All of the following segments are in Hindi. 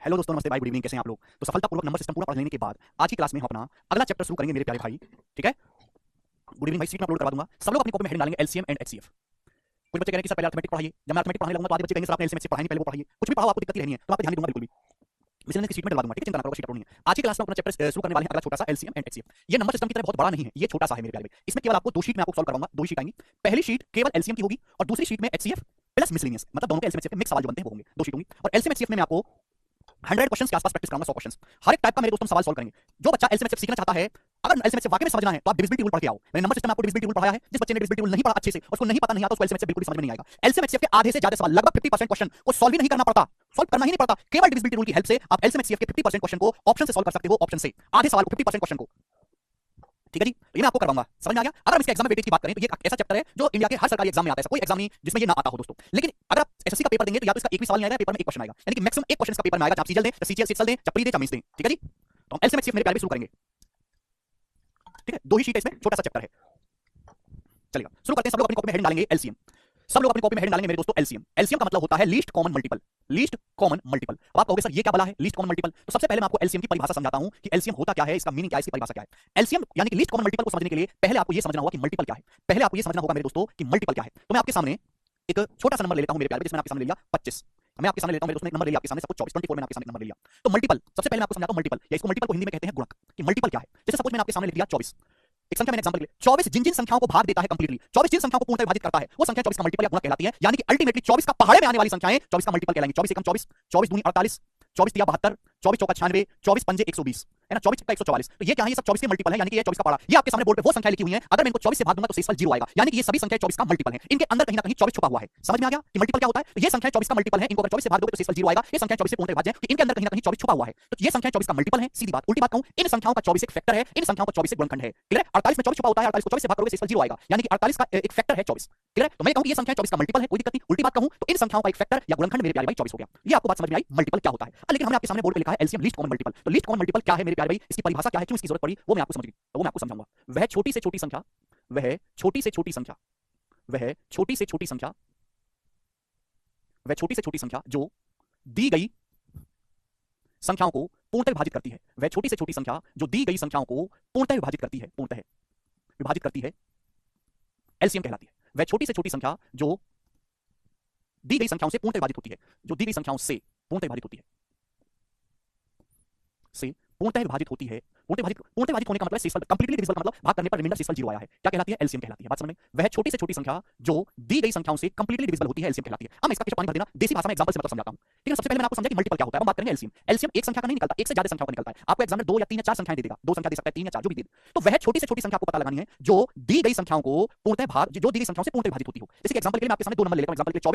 हेलो दोस्तों, नमस्ते भाई, गुड इवनिंग। कैसे हैं आप लोग? तो सफलतापूर्वक नंबर सिस्टम पूरा पढ़ लेने के बाद आज की क्लास में हम अपना अगला चैप्टर शुरू करेंगे मेरे प्यारे भाई। ठीक है, गुड इवनिंग भाई, सीट में अपलोड करवा दूंगा। सब लोग अपनी कॉपी में हेडिंग डालेंगे एलसीएम एंड एचसीएफ। कुछ बच्चे कह रहे हैं कि सर पहले अर्थमेटिक पढ़ाइए। जब मैं अर्थमेटिक पढ़ाने लगूंगा तो आधे बच्चे कहेंगे सर आपने एलसीएम एचसीएफ पढ़ाई नहीं, पहले वो पढ़ाइए। कुछ भी पढ़ाओ, आपको दिक्कत ही रहनी है, तो मैं आपको ध्यान नहीं दूंगा बिल्कुल भी। मिसलेनियस की सीट में डलवा दूंगा, ठीक है, चिंता ना करो, सीट अपलोड नहीं है। आज की क्लास में अपना चैप्टर शुरू करने वाले हैं अगला छोटा सा एलसीएम एंड एचसीएफ। ये नंबर सिस्टम की तरह बहुत बड़ा नहीं है, ये छोटा सा है मेरे प्यारे भाई। इसमें केवल आपको दो शीट में आपको सॉल्व करवाऊंगा, दो ही शीट आएंगी। पहली शीट केवल एलसीएम की होगी और दूसरी शीट में एचसीएफ प्लस मिसलेनियस, मतलब दोनों के एलसीएम एचसीएफ में मिक्स सवाल जो बनते हैं वो होंगे, दो शीट होंगी। और एलसीएम एचसीएफ में मैं आपको 100 क्वेश्चंस के आसपास प्रैक्टिस कराऊंगा, 100 क्वेश्चंस हर एक टाइप का मेरे दोस्तों सवाल सॉल्व करेंगे। जो बच्चा एलसीएम एचसीएफ सीखना चाहता है, अगर एलसीएम एचसीएफ वाकई में समझना है तो आप डिविजिबिलिटी रूल पढ़ के आओ। मैंने नंबर सिस्टम में आपको डिविजिबिलिटी रूल पढ़ाया है। जिस बच्चे ने डिविजिबिलिटी रूल नहीं पढ़ा अच्छे से, उसको नहीं पता नहीं आता, उसको एलसीएम एचसीएफ बिल्कुल समझ में नहीं आएगा। एलसीएम एचसीएफ के आधे से ज्यादा सवाल, लगभग 50% क्वेश्चन को सॉल्व ही नहीं करना पड़ता, सॉल्व करना ही नहीं पड़ता। केवल डिविजिबिलिटी रूल की हेल्प से आप एलसीएम एचसीएफ के 50% क्वेश्चन को ऑप्शन से सॉल्व कर सकते हो, ऑप्शन से आधे सवाल को, 50% क्वेश्चन को। ठीक है जी, तो ये मैं आपको करवाऊंगा, समझ में आ गया? अगर हम इसके एग्जाम में वेटेज की बात करें तो ये ऐसा चैप्टर है जो इंडिया के हर सरकारी एग्जाम में आता है, कोई एग्जाम नहीं जिसमें ये ना आता हो दोस्तों। लेकिन अगर आप एसएससी का पेपर देंगे तो या तो इसका एक भी सवाल नहीं आएगा, पेपर में एक क्वेश्चन आएगा, यानी कि मैक्सिमम एक क्वेश्चन का पेपर में आएगा। आप सीजल दें, सीजीएल सीजल दें, प्री दें, मेंस दें। ठीक है जी, तो हम एलसीएम एचसीएफ मेरे प्यारे शुरू करेंगे। ठीक है, दो ही शीट है इसमें, छोटा सा चैप्टर है। चलेगा, शुरू करते हैं। सब लोग अपनी कॉपी में हेडिंग डालेंगे एलसीएम। सब लोग अपनी कॉपी में हेडिंग डालेंगे मेरे दोस्तों एलसीएम। एलसीएम का मतलब होता है least common multiple, least common multiple. अब आप कहोगे सर ये क्या बला है लीस्ट कॉमन मल्टीपल? तो सबसे पहले मैं आपको एलसीएम की परिभाषा समझाता हूं कि एलसीएम होता क्या है, इसका मीनिंग क्या है, इसकी परिभाषा क्या है। एलसीएम यानी कि लीस्ट कॉमन मल्टीपल को समझने के लिए पहले आपको ये समझना होगा कि मल्टीपल क्या है। पहले आपको ये समझना होगा मेरे दोस्तों कि मल्टीपल क्या है। तो मैं आपके सामने एक छोटा सा नंबर ले लेता हूं मेरे प्यारे, जिसमें आपके सामने ले लिया 25। मैं आपके सामने लेता हूं मेरे दोस्त, नंबर ले लिया आपके सामने, सपोज 24 में आपके सामने नंबर ले लिया। तो मल्टीपल, सबसे पहले मैं आपको समझाता हूं मल्टीपल, या इसको मल्टीपल को हिंदी में कहते हैं गुणक, कि मल्टीपल क्या है। जैसे सपोज मैंने आपके सामने लिख दिया 24, एक संख्या मैंने एग्जांपल के लिए 24 जिन जिन संख्याओं को भाग देता है कंप्लीटली, 24 जिन संख्याओं को पूर्णतः विभाजित करता है, वो संख्या 24 का मल्टीपल या गुणक कहलाती है। यानी कि अल्टीमेटली 24 का पहाड़े में आने वाली संख्याएं 24 का मल्टीपल कहलाएंगी। 24 एकम 24, 24 दूनी 48, 24 तिया 72, 24 चौका 96, 24 पंजे 120, है ना, 24 का 144। तो ये क्या है, ये सब 24 के मल्टीपल है, यानी कि ये 24 का पहाड़ा। ये आपके सामने बोर्ड पे वो संख्या लिखी हुई है, अगर मैं इनको 24 से भाग दूंगा तो शेषफल 0 आएगा, यानी कि ये सभी संख्याएं 24 का मल्टीपल है। इनके अंदर कहीं ना कहीं 24 छुपा हुआ है। समझ में आ गया कि मल्टीपल क्या होता है? तो ये संख्या 24 का मल्टीपल है, इनको अगर 24 से भाग दोगे तो शेषफल 0 आएगा। ये संख्या 24 से पूर्णतः विभाज्य है, तो इनके अंदर कहीं ना कहीं 24 छुपा हुआ है। तो ये संख्या 24 का मल्टीपल है। सीधी बात, उल्टी बात कहूं, इन संख्याओं का 24 एक फैक्टर है, इन संख्याओं का 24 एक गुणनखंड है। क्लियर है? 48 में 24 छुपा होता है, 48 को 24 से भाग करोगे शेषफल 0 आएगा, यानी कि 48 का एक फैक्टर है 24। क्लियर है? तो मैं कहूं कि ये संख्या 24 का मल्टीपल है, कोई दिक्कत नहीं। उल्टी बात कहूं तो इन संख्याओं का एक फैक्टर या गुणनखंड मेरे प्यारे भाई 24 हो गया। ये आपको बात समझ में आई मल्टीपल क्या होता है। लेकिन हमने आपके सामने बोर्ड पे लिखा है एलसीएम लीस्ट कॉमन मल्टीपल। तो लीस्ट कॉमन मल्टीपल क्या है मेरे प्यारे भाई, इसकी परिभाषा क्या है, क्यों इसकी जरूरत पड़ी, वो मैं आपको समझाऊंगा। वह छोटी से छोटी संख्या, वह छोटी से छोटी संख्या, वह छोटी से छोटी संख्या, वह छोटी से छोटी संख्या जो दी गई संख्याओं को पूर्णतः विभाजित करती है। वह छोटी से छोटी संख्या जो दी गई संख्याओं को पूर्णतः विभाजित करती है, पूर्णतः विभाजित करती है, एलसीएम कहलाती है। वह छोटी से छोटी संख्या जो दी गई संख्याओं से पूर्णतः विभाजित होती है, जो दी गई संख्याओं से पूर्णतः विभाजित होती है, से पूर्णतः विभाजित होती है। पूर्णतः विभाजित होने का मतलब शेषफल, कंप्लीटली डिविजिबल का मतलब भाग करने पर रिमाइंडर शेषफल 0 आया है, क्या कहलाती है, एलसीएम कहलाती है। बात समझ में? वह छोटी से छोटी संख्या जो दी गई संख्याओं से कंप्लीटली डिविजिबल होती है, एलसीएम कहलाती है। अब इसका पीछे पानी भर देना, देसी भाषा में एग्जांपल से मतलब समझाता हूं। ठीक है, सबसे पहले मैंने आपको समझा कि मल्टीपल क्या होता है, अब बात करेंगे एलसीएम। एलसीएम एक संख्या का नहीं निकलता, एक से ज्यादा संख्याओं का निकलता है। आपको एग्जाम में 2 या 3 या 4 संख्याएं दे देगा, 2 संख्या दे सकता है, 3 या 4 जो भी दे। तो वह छोटी से छोटी संख्या को पता लगानी है जो दी गई संख्याओं को पूर्णतः भाग, जो दी गई संख्याओं से पूर्णतः विभाजित होती हो। जैसे कि एग्जांपल के लिए मैं आपके सामने 2 नंबर ले लेता हूं, एग्जांपल के लिए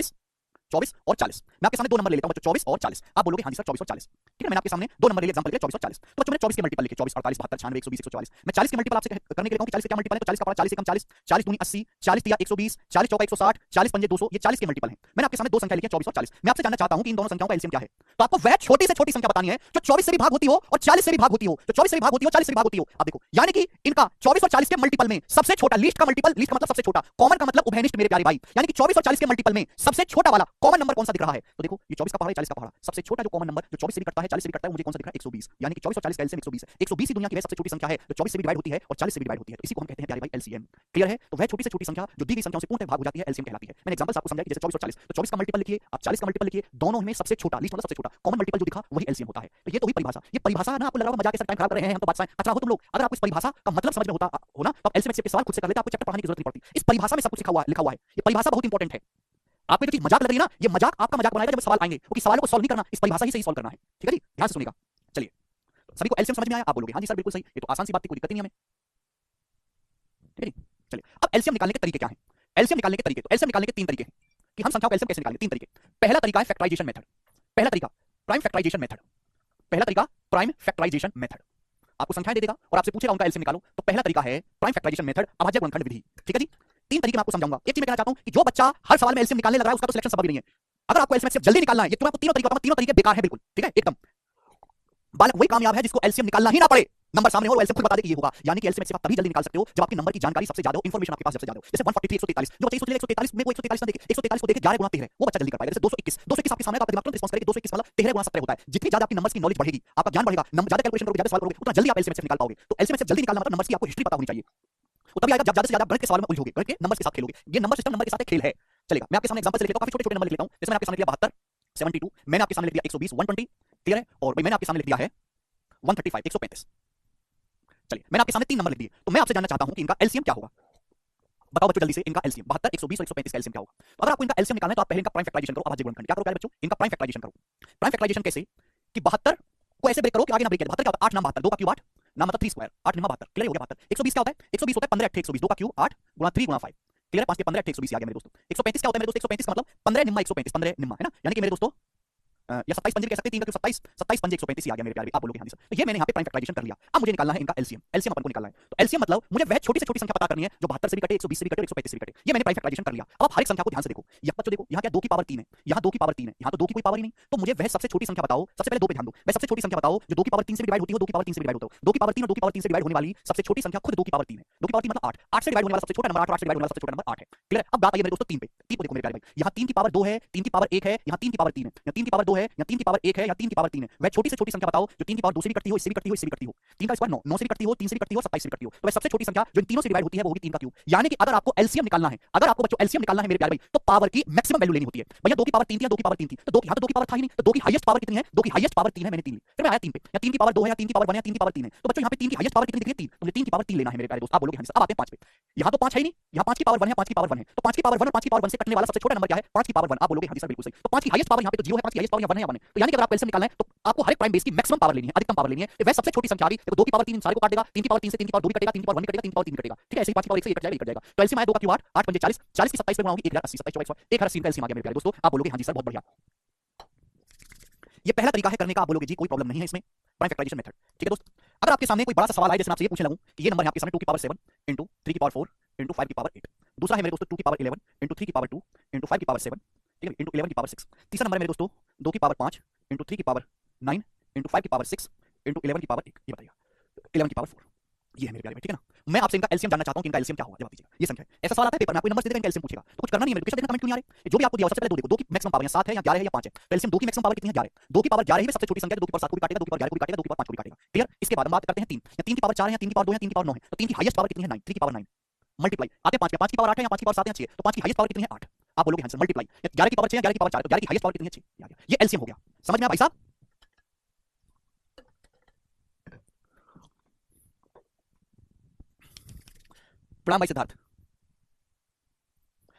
24 और 40। मैं आपके सामने 2 नंबर ले लेता हूं बच्चों, 24 और 40। आप बोलोगे हां जी सर 24 और 40। ठीक है, मैंने आपके सामने 2 नंबर ले लिए एग्जांपल के लिए 24 और 40। तो बच्चों मैंने 24 के मल्टीपल लिखे, 24 48 72 96 120 144। मैं 40 के मल्टीपल आपसे करने के लिए कहूं कि 40 के क्या मल्टीपल है, तो 40 का पावर 40 एकम 40, 40 दूनी 80, 40 तिया 120, 40 चौका 160, 40 पंजे 200, ये 40 के मल्टीपल हैं। मैंने आपके सामने 2 संख्या लिखी है 24 और 40। मैं आपसे जानना चाहता हूं कि इन दोनों संख्याओं का एलसीएम क्या है। तो आपको वह छोटी से छोटी संख्या बतानी है जो 24 से भी भाग होती हो और 40 से भी भाग होती हो, जो 24 से भी भाग होती हो, 40 से भी भाग होती हो। अब देखो, यानी कि इनका 24 और 40 के मल्टीपल में सबसे छोटा, लीस्ट का मल्टीपल, लीस्ट का मतलब सबसे छोटा, कॉमन का मतलब उभयनिष्ठ मेरे प्यारे भाई, यानी कि 24 और 40 के मल्टीपल में सबसे छोटा वाला कॉमन नंबर कौन सा दिख रहा है। तो देखो, ये 24 का पहाड़ा, 40 का पहाड़ा, सबसे छोटा जो कॉमन नंबर जो 24 से भी कटता है, 40 से भी कटता है, मुझे कौन सा दिख रहा है, 120। यानी कि 24 और 40 का एलसीएम 120 है। 120 ही दुनिया की वह सबसे छोटी संख्या है जो 24 से भी डिवाइड होती है और 40 से भी डिवाइड होती है। तो इसी को हम कहते हैं प्यारे भाई एलसीएम। क्लियर है? तो वह छोटी से छोटी संख्या जो दी गई संख्याओं से पूर्णतः भाग हो जाती है, एलसीएम कहलाती है। मैंने एग्जांपल आपको समझाया कि जैसे 24 और 40, तो 24 का मल्टीपल लिखिए, आप 40 का मल्टीपल लिखिए, दोनों में सबसे छोटा, लीस्ट मतलब सबसे छोटा कॉमन मल्टीपल जो दिखा वही एलसीएम होता है। तो ये तो हुई परिभाषा। ये परिभाषा ना आपको लग रहा होगा मजाक के साथ टाइम खराब कर रहे हैं हम, तो बात अच्छा हो तुम लोग। अगर आपको इस परिभाषा का मतलब समझ में होता हो ना, तो आप एलसीएम के सवाल खुद से कर लेते, आपको चैप्टर पढ़ाने की जरूरत नहीं पड़ती। इस परिभाषा में सब कुछ लिखा हुआ है। ये परिभाषा बहुत इंपॉर्टेंट है। आपको जो चीज मजाक लग रही है ना, ये मजाक आपका मजाक बनाएगा जब सवाल आएंगे, क्योंकि सवालों को सॉल्व नहीं करना, इस परिभाषा ही से ही सॉल्व करना है। ठीक है जी, ध्यान से सुनिएगा। चलिए, सभी को एलसीएम समझ में आया? आप बोलोगे हां जी सर बिल्कुल सही, ये तो आसान सी बात थी, कोई दिक्कत नहीं हमें। ठीक है जी, चलिए अब एलसीएम निकालने के तरीके क्या हैं। एलसीएम निकालने के तरीके, तो एलसीएम निकालने के 3 तरीके हैं कि हम संख्याओं का एलसीएम कैसे निकालेंगे। 3 तरीके। पहला तरीका है फैक्टराइजेशन मेथड, पहला तरीका प्राइम फैक्टराइजेशन मेथड, पहला तरीका प्राइम फैक्टराइजेशन मेथड। आपको संख्याएं दे देगा और आपसे पूछेगा उनका एलसीएम निकालो, तो पहला तरीका है प्राइम फैक्टराइजेशन मेथड, अभाज्य गुणनखंड विधि। ठीक है जी, 3 तरीके मैं आपको समझाऊंगा। एक चीज मैं कहना चाहता हूं कि जो बच्चा हर सवाल में एलसीएम निकालने लग रहा है उसका तो सिलेक्शन संभव ही नहीं है। अगर आपको एलसीएम जल्दी निकालना है, ये तो मैं आपको तीनों तरीके बताऊंगा, तीनों तरीके बेकार है बिल्कुल। ठीक है, एकदम बालक वही कामयाब है जिसको एलसीएम निकालना ही ना पड़े। नंबर सामने हो और एलसीएम खुद बता दे कि ये होगा, यानी कि एलसीएम एचसीएफ आप तभी जल्दी निकाल सकते हो जब आपकी नंबर की जानकारी सबसे ज्यादा हो, इंफॉर्मेशन आपके पास सबसे ज्यादा हो। जैसे 143 143, जो बच्चा सोच ले 143 में वो 143 ना देखे, 143 को देखे 11 गुना 13 वो बच्चा जल्दी कर पाएगा। जैसे 221 221 आपके सामने तो आपका दिमाग तुरंत रिस्पांस करेगा, 221 मतलब 13 गुना 17 होता है। जितनी ज्यादा आपकी नंबर्स की नॉलेज बढ़ेगी, आपका ज्ञान बढ़ेगा, नंबर ज्यादा कैलकुलेशन करोगे, ज्यादा सवाल करोगे, उतना जल्दी आप एलसीएम एचसीएफ निकाल पाओगे। तो एलसीएम एचसीएफ जल्दी निकालना मतलब नंबर्स की आपको हिस्ट्री पता होनी चाहिए। वो तभी आएगा जब ज्यादा से ज्यादा गणित के सवाल में उलझोगे, गणित के नंबर के साथ खेलोगे। ये नंबर सिस्टम नंबर के साथ एक खेल है। चलेगा, मैं आपके सामने एग्जांपल से लिख लेता हूं, काफी छोटे-छोटे नंबर लिख लेता हूं। जैसे मैंने आपके सामने लिया 72 72, मैंने आपके सामने लिख दिया 120 120, क्लियर है? और भाई मैंने आपके सामने लिख दिया है 135 135। चलिए, मैंने आपके सामने तीन नंबर लिख दिए, तो मैं आपसे जानना चाहता हूं कि इनका एलसीएम क्या होगा। बताओ बच्चों जल्दी से, इनका एलसीएम 72 120 और 135 का एलसीएम क्या होगा। तो अगर आपको इनका एलसीएम निकालना है तो आप पहले इनका प्राइम फैक्टराइजेशन करो। आवाज गुणनखंड क्या करो प्यारे बच्चों, इनका प्राइम फैक्टराइजेशन करो। प्राइम फैक्टराइजेशन कैसे कि 72 को ऐसे ब्रेक करो कि आगे ना ब्रेक करे। 72 क्या होता है, 8 नाम 72, 2 का क्यूब 8 नाम मतलब 3 स्क्वायर, 8 नाम 72, क्लियर हो गया। 72 120 क्या होता है, 120 होता है 15 8 120, 2 का क्यूब 8 गुणा 3 गुणा 5, क्लियर है। 5 के 15 8 120 आ गया मेरे दोस्तों। 135 क्या होता है मेरे दोस्तों, 135 का मतलब 15 निम्मा 135, 15 निम्मा है ना, यानी कि मेरे दोस्तों या 27 पंजे कह सकते हैं, 3 का क्यूब 27 27 पंजे 135 ही आ गया मेरे प्यारे। आप बोलोगे हां जी सर, तो ये मैंने यहां पे प्राइम फैक्टराइजेशन कर लिया। अब मुझे निकालना है इनका एलसीएम। एलसीएम अपन को निकालना है, तो एलसीएम मतलब मुझे वह छोटी से छोटी संख्या पता करनी है जो 72 से भी कटे, 120 से भी कटे, 135 से भी कटे। ये मैंने प्राइम फैक्टराइजेशन कर लिया। अब आप हर एक संख्या को ध्यान से देखो, यहां बच्चों देखो, यहां क्या 2 की पावर 3 है, यहां 2 की पावर 3 है, यहां तो 2 की कोई पावर ही नहीं। तो मुझे वह सबसे छोटी संख्या बताओ, सबसे पहले 2 पे ध्यान दो। वह सबसे छोटी संख्या बताओ जो 2 की पावर 3 से डिवाइड होती हो, 2 की पावर 3 से डिवाइड होता हो। 2 की पावर 3 और 2 की पावर 3 से डिवाइड होने वाली सबसे छोटी संख्या खुद 2 की पावर 3 है। 2 की पावर 3 मतलब 8, 8 से डिवाइड होने वाला सबसे छोटा नंबर 8, 8 से डिवाइड होने वाला सबसे छोटा नंबर 8 है, क्लियर। अब बात आई मेरे दोस्तों 3 पे। 3 को देखो मेरे प्यारे भाई, यहां 3 की पावर 2 है, 3 की पावर 1 है, यहां 3 की पावर 3 है, यहां 3 की पावर 2 है, यहां 3 की पावर 1 है, यहां 3 की पावर 3 है। वह छोटी से छोटी संख्या बताओ जो 3 की पावर 2 से भी कटती हो, इससे भी कटती हो, इससे भी कटती हो। 3 का स्क्वायर 9, 9 से भी कटती हो, 3 से भी कटती हो, 27 से भी कटती हो। तो वह सबसे छोटी संख्या जो इन तीनों से डिवाइड होती है वो होगी 3 का क्यूब। यानी कि अगर आपको एलसीएम निकालना है, अगर आपको बच्चों एलसीएम निकालना है मेरे प्यारे भाई, तो पावर की मैक्सिमम वैल्यू लेनी होती है। भैया 2 की पावर 3 थी या 2 की पावर 3 थी, तो 2 की, यहां तो 2 की पावर था ही नहीं, तो 2 की हाईएस्ट पावर कितनी है, 2 की हाईएस्ट पावर 3 है, मैंने 3 ली, फिर मैं आया 3 पे, या 3 की पावर 2 है, या 3 की पावर 1 है, या 3 की पावर 3 है। तो बच्चों यहां पे 3 की हाईएस्ट पावर कितनी दिख रही है, 3, तो मुझे 3 की पावर 3 लेना है मेरे प्यारे दोस्त। आप बोलोगे हां सर। अब आते हैं 5 पे, यहां तो 5 है ही नहीं, यहां 5 की पावर 1 है, 5 की पावर 1 है, तो 5 की पावर 1 और 5 की पावर 1 से कटने वाला सबसे छोटा नंबर क्या है, 5 की पावर 1। आप बोलोगे हां जी सर बिल्कुल सही। तो 5 की हाईएस्ट पावर यहां पे तो 0 है, 5 की हाईएस्ट पावर यहां 1 है, 1 है। तो यानी कि अगर आपको एलसीएम निकालना है तो आपको हर एक प्राइम बेस की मैक्सिमम पावर लेनी है, अधिकतम पावर लेनी है। तो वह सबसे छोटी संख्या आ गई, देखो 2 की पावर 3 इन सारे को काट देगा, 3 की पावर 3 से 3 की पावर 2 भी कटेगा, 3 की पावर 1 भी कटेगा, 3 की पावर 3 कटेगा, ठीक है। ऐसे ही 5 की पावर 1 से 1 कट जाएगा, 1 कट जाएगा। तो एलसीएम आया 2 का क्यूब 8, 8 पंजे 40, 40 की 27 पे बनाओगे 1080, 27 24 1080 का एलसीएम आ गया मेरे प्यारे दोस्तों। आप बोलोगे हां जी सर बहुत बढ़िया। ये पहला तरीका है करने का, आप बोलोगे जी कोई प्रॉब्लम नहीं है इसमें, प्राइम फैक्टराइजेशन मेथड, ठीक है दोस्त। अगर आपके सामने कोई बड़ा सा सवाल आए, जैसे मैं आपसे ये पूछने लगूं कि ये नंबर है आपके सामने 2 की पावर 7 इंटू 3 की पावर 4 इंटू 5 की पावर 8। दूसरा है मेरे दोस्तों 2 की पावर 11 इंटू 3 की पावर 2 इंटू 5 की पावर 7, ठीक है, इंटू 11 की पावर 6। तीसरा नंबर है मेरे दोस्तों 2 की पावर 5 इंटू 3 की पावर 9 इंटू 5 की पावर 6 इंटू 11 की पावर 1। ये बताइएगा 11 की पावर 4। ये है मेरे प्यारे भाई, ठीक है ना। मैं आपसे इनका एलसीएम जानना चाहता हूं कि इनका एलसीएम क्या होगा, जवाब दीजिएगा। ये संख्या है, ऐसा सवाल आता है पेपर में, आपको नंबर दे देगा, इनका एलसीएम पूछेगा, तो कुछ करना नहीं है मेरे, देखना कमेंट क्यों नहीं आ रहे। जो भी आपको दिया हो सबसे पहले 2 देखो, 2 की मैक्सिमम पावर है 7 है या 11 है या 5 है। तो एलसीएम 2 की मैक्सिमम पावर कितनी है, 11। 2 की पावर 11 ही सबसे छोटी संख्या है, 2 की पावर 7 को भी काटेगा, 2 की पावर 11 को भी काटेगा, 2 की पावर 5 को भी काटेगा, क्लियर। इसके बाद हम बात करते हैं 3 या 3 की पावर 4 है, या 3 की पावर 2 है, 3 की पावर 9 है। तो 3 की हाईएस्ट पावर कितनी है, 9, 3 की पावर 9 मल्टीप्लाई आते हैं 5 के, 5 की पावर 8 है या 5 की पावर 7 है, 6, तो 5 की हाईएस्ट पावर कितनी है, 8। आप बोलोगे हां सर मल्टीप्लाई 11 की पावर 6 या 11 की पावर 4 है, तो 11 की हाईएस्ट पावर कितनी है, 6 आ गया। ये एलसीएम हो गया, समझ में आया भाई साहब। प्रणाम भाई सिद्धार्थ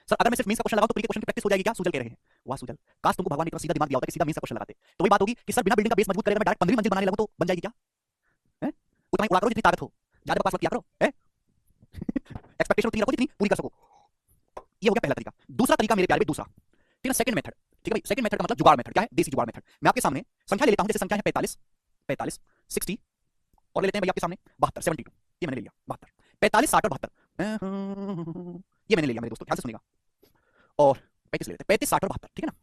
सर। अगर मैं सिर्फ मींस का क्वेश्चन लगाऊं तो प्री के क्वेश्चन की प्रैक्टिस हो जाएगी क्या, सुजल कह रहे हैं। वाह सुजल, काश तुमको भगवान ने इतना सीधा दिमाग दिया होता कि सीधा मींस का क्वेश्चन लगाते। तो वही बात होगी कि सर बिना बिल्डिंग का बेस मजबूत करे मैं डायरेक्ट 15वीं मंजिल बनाने लगूं तो बन जाएगी क्या, हैं? उतना ही उड़ा करो जितनी ताकत हो, ज्यादा बकवास मत किया करो, हैं? एक्सपेक्टेशन उतनी रखो जितनी पूरी कर सको। ये हो गया पहला तरीका। दूसरा तरीका मेरे प्यारे भाई, दूसरा, ठीक है, सेकंड मेथड, ठीक है भाई। सेकंड मेथड का मतलब जुगाड़ मेथड क्या है, देसी जुगाड़ मेथड। मैं आपके सामने संख्या ले लेता हूं, जैसे संख्या है 45 45 60 और ले लेते हैं भैया आपके सामने 72 72, ये मैंने ले लिया 72 45 60 और 72 ये मैंने ले लिया मेरे दोस्तों, ध्यान से सुनिएगा। और 35 ले लेते हैं, 35 60 और 72, ठीक है ना,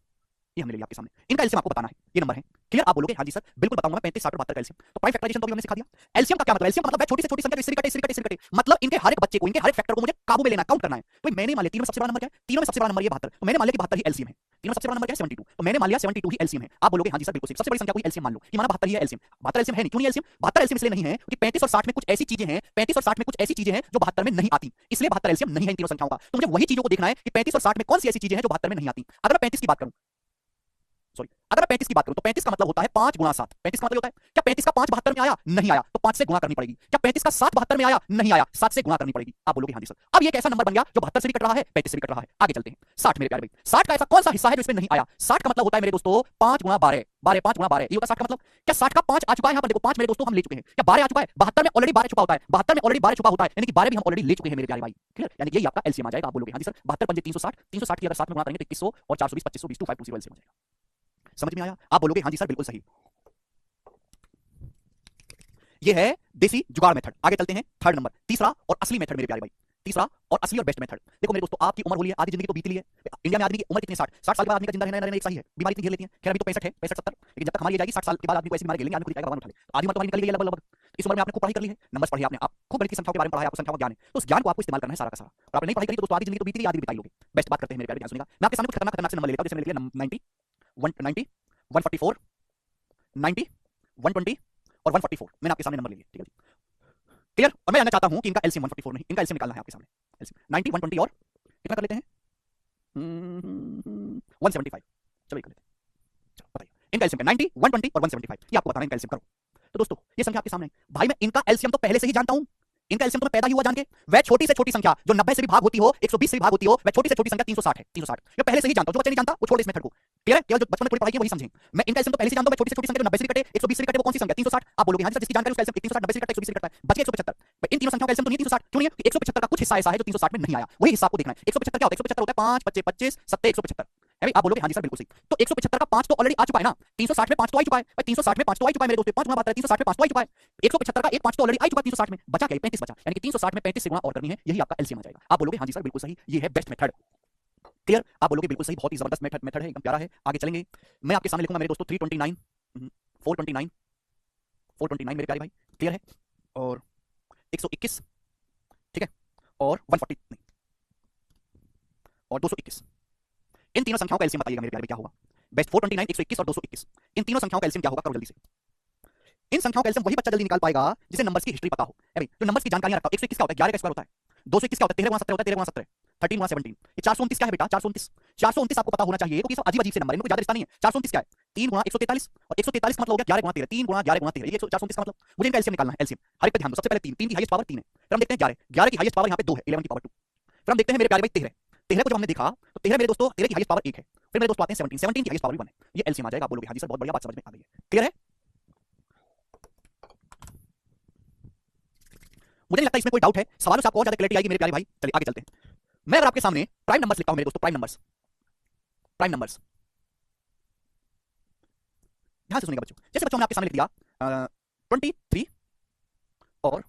ये हमने ले लिया आपके सामने। इनका एलसीएम आपको बताना है, ये नंबर है, क्लियर। आप बोलोगे हां जी सर बिल्कुल बताऊंगा मैं 35 60 और 72 का एलसीएम। तो प्राइम फैक्टराइजेशन तो भी हमने सिखा दिया। एलसीएम का क्या मतलब, एलसीएम का मतलब है छोटी से छोटी संख्या जो इससे भी कटे, इससे भी कटे, इससे भी कटे, मतलब इनके हर एक बच्चे को, इनके हर एक फैक्टर को मुझे काबू में लेना, काउंट करना है। तो मैंने मान लिया तीनों में सबसे बड़ा नंबर क्या है, तीनों में सबसे बड़ा नंबर ये 72, तो मैंने मान लिया कि 72 ही एलसीएम है। तीनों में सबसे बड़ा नंबर क्या है 72, तो मैंने मान लिया 72 ही एलसीएम है। आप बोलोगे हां जी सर बिल्कुल सही, सबसे बड़ी संख्या को एलसीएम मान लो कि माना 72 ही है एलसीएम। 72 एलसीएम है नहीं, क्यों नहीं एलसीएम, 72 एलसीएम इसलिए नहीं है क्योंकि 35 और 60 में कुछ ऐसी चीजें हैं, 35 और 60 में कुछ ऐसी चीजें हैं जो 72 में नहीं आती, इसलिए 72 एलसीएम नहीं है इन तीनों संख्याओं का। तो मुझे वही चीजों को देखना है कि 35 और 60 में कौन सी ऐसी चीजें हैं जो 72 में नहीं आती। अगर मैं 35 की बात करूं, सॉरी अगर मैं 35 की बात करूं तो 35 का मतलब होता है 5 गुणा 7। 35 का मतलब होता है क्या 35 का 5 72 में आया, नहीं आया, तो 5 से गुणा करनी पड़ेगी। क्या 35 का 7 72 में आया, नहीं आया, 7 से गुणा करनी पड़ेगी। आप बोलोगे हां जी सर। अब ये कैसा नंबर बन गया जो 72 से भी कट रहा है, 35 से भी कट रहा है। आगे चलते हैं 60 मेरे प्यारे भाई। 60 का ऐसा कौन सा हिस्सा है जो इसमें नहीं आया। 60 का मतलब होता है मेरे दोस्तों 5 गुणा 12 12 5 गुणा 12, ये होता है 60 का मतलब। क्या 60 का 5 आ चुका है, यहां पर देखो 5 मेरे दोस्तों हम ले चुके हैं। क्या 12 आ चुका है, 72 में ऑलरेडी 12 छुपा होता है, 72 में ऑलरेडी 12 छुपा होता है, यानी कि 12 भी हम ऑलरेडी ले चुके हैं मेरे प्यारे भाई, क्लियर। यानी यही आपका एलसीएम आ जाएगा। आप बोलोगे हां जी सर 72 पंजे 360, 360 की अगर 7 में गुणा करेंगे तो 2100 और 420 2520 2520 एलसीएम आ जाएगा। समझ में आया। आप बोलोगे हां जी सर बिल्कुल सही। ये है देसी जुगाड़ मेथड। आगे चलते हैं थर्ड नंबर, तीसरा और असली मेथड मेरे प्यारे भाई, तीसरा और असली और बेस्ट मेथड। देखो मेरे दोस्तों आपकी उम्र हो रही है, आधी जिंदगी तो बीत ली है। इंडिया में आदमी की उम्र कितनी है, 60 साल के बाद आदमी का जिंदा रहना एक सही है, बीमारी इतनी घेर लेती है। खैर अभी तो 65 है 65 70, लेकिन जब तक हमारी जाएगी 60 साल के बाद आदमी को ऐसी बीमारी घेर लेंगे, आदमी को जाएगा भगवान उठा ले। आधी उम्र तो हमारी निकल गई लगभग लगभग। इस उम्र में आपने खूब पढ़ाई कर ली है, नंबर्स पढ़े आपने, आप खूब गणित की संख्याओं के बारे में पढ़ा है, आपको संख्याओं का ज्ञान है, तो उस ज्ञान को आपको इस्तेमाल करना है सारा का सारा। और आपने नहीं पढ़ाई करी तो दोस्तों आधी जिंदगी तो बीती गई, आधी बिताई लोगे। बेस्ट बात करते हैं मेरे प्यारे, ध्यान सुनिएगा। मैं आपके सामने कुछ खतरनाक खतरनाक से नंबर ले लेता हूं, जैसे मैंने लिया 90, 190, 144, 90, 120 और 144। मैंने आपके सामने नंबर ले लिया, ठीक है क्लियर। और मैं जानना चाहता हूं कि इनका एलसीएम 144 नहीं, इनका एलसीएम निकालना है आपके सामने। एलसीएम 90, 120 और कितना कर लेते हैं 175। चलो ये कर लेते हैं। चलो बताइए इनका एलसीएम क्या, 90, 120 और 175, ये आपको बताना है इनका एलसीएम। करो तो दोस्तों ये संख्या आपके सामने है भाई, मैं इनका एलसीएम तो पहले से ही जानता हूं। इनका एलसीएम तो मैं पैदा ही हुआ जान के। वह छोटी से छोटी संख्या जो 90 से भी भाग होती हो, 120 से भी भाग होती हो, वह छोटी से छोटी संख्या 360 है। 360 मैं पहले से ही जानता हूं, जो बच्चे नहीं जानता वो छोड़ दे इस मेथड को। क्लियर है, केवल जो बचपन में थोड़ी पढ़ाई की वही समझें। मैं इनका एलसीएम तो पहले से जानता हूं, मैं छोटी से छोटी संख्या जो 90 से भी कटे, 120 से भी कटे, वो कौन सी संख्या 360। आप बोलोगे हां जी सर, जिसकी जानकारी उसका एलसीएम 360 90 से कटा 120 से कटता है, बच गया 175। भाई इन तीनों संख्याओं का एलसीएम तो नहीं 360, क्यों नहीं है? 175 का कुछ हिस्सा ऐसा है जो 360 में नहीं आया, वही हिस्सा आपको देखना है। 175 क्या होता है? 175 होता है 5 25 25 7 175 है भाई। आप बोलोगे हां जी सर बिल्कुल सही, तो 175 का 5 तो ऑलरेडी आ चुका है ना, 360 में 5 तो आ चुका है भाई, 360 में 5 तो आ चुका है मेरे दोस्तों, 5 गुना बात है 360 में 5 तो आ चुका है। 175 का एक 5 तो ऑलरेडी आ चुका है 360 में, बचा क्या 35 बचा, यानी कि 360 में 35 से गुणा और करनी है, यही आपका एलसीएम आ जाएगा। आप बोलोगे हां जी सर बिल्कुल सही, ये है बेस्ट मेथड। क्लियर, आप बोलोगे बिल्कुल सही, बहुत ही जबरदस्त मेथड है, एकदम प्यारा है। आगे चलेंगे, मैं आपके सामने लिखूंगा मेरे दोस्तों 329, 429, 429 मेरे प्यारे भाई, क्लियर है, और 121, ठीक है, और 140 नहीं, और 221। इन तीनों संख्याओं का एलसीएम बताइएगा मेरे प्यारे भाई क्या होगा। बेस्ट 429, 121 और 221, इन तीनों संख्याओं का एलसीएम क्या होगा, करो जल्दी से। इन संख्याओं का एलसीएम वही बच्चा जल्दी निकाल पाएगा जिसे नंबर्स की हिस्ट्री पता हो। है भाई, जो नंबर्स की जानकारी रखता हो। 121 क्या होता है, 11 का स्क्वायर होता है। 221 क्या होता है, 13 गुणा 17 होता है, 13 गुणा 17, 13 गुणा 17। ये 429 क्या है बेटा, 429, 429 आपको पता होना चाहिए, क्योंकि सब अजीब अजीब से नंबर है, इनको ज्यादा रिश्ता नहीं है। 429 क्या है, 3 गुणा 143, और 143 का मतलब हो गया 11 गुणा 13, 3 गुणा 11 गुणा 13, ये 429 का मतलब। मुझे इनका एलसीएम निकालना है, एलसीएम हर एक पे ध्यान दो। सबसे पहले 3, 3 की हाईएस्ट पावर 3 है, फिर हम देखते हैं 11, 11 की हाईएस्ट पावर यहाँ पे 2 है, 11 की पावर 2। फिर हम देखते हैं मेरे प्यारे भाई 13, 13 को जब हमने देखा तो 13 मेरे दोस्तों 13 की हाईएस्ट पावर 1 है। फिर मेरे दोस्तों आते हैं 17, 17 की हाईएस्ट पावर भी 1 है। ये एलसीएम आ जाएगा। आप बोलोगे हां जी सर बहुत बढ़िया, बात समझ में आ गई है, क्लियर है। मुझे नहीं लगता इसमें कोई डाउट है, सवालों से आपको और ज्यादा क्लैरिटी आएगी मेरे प्यारे भाई। चलिए आगे चलते हैं। मैं अगर आपके सामने प्राइम नंबर्स लिखता हूं मेरे दोस्तों, प्राइम नंबर्स, प्राइम नंबर्स, ध्यान से सुनिएगा बच्चों। जैसे बच्चों हमने आपके सामने लिख दिया 23, और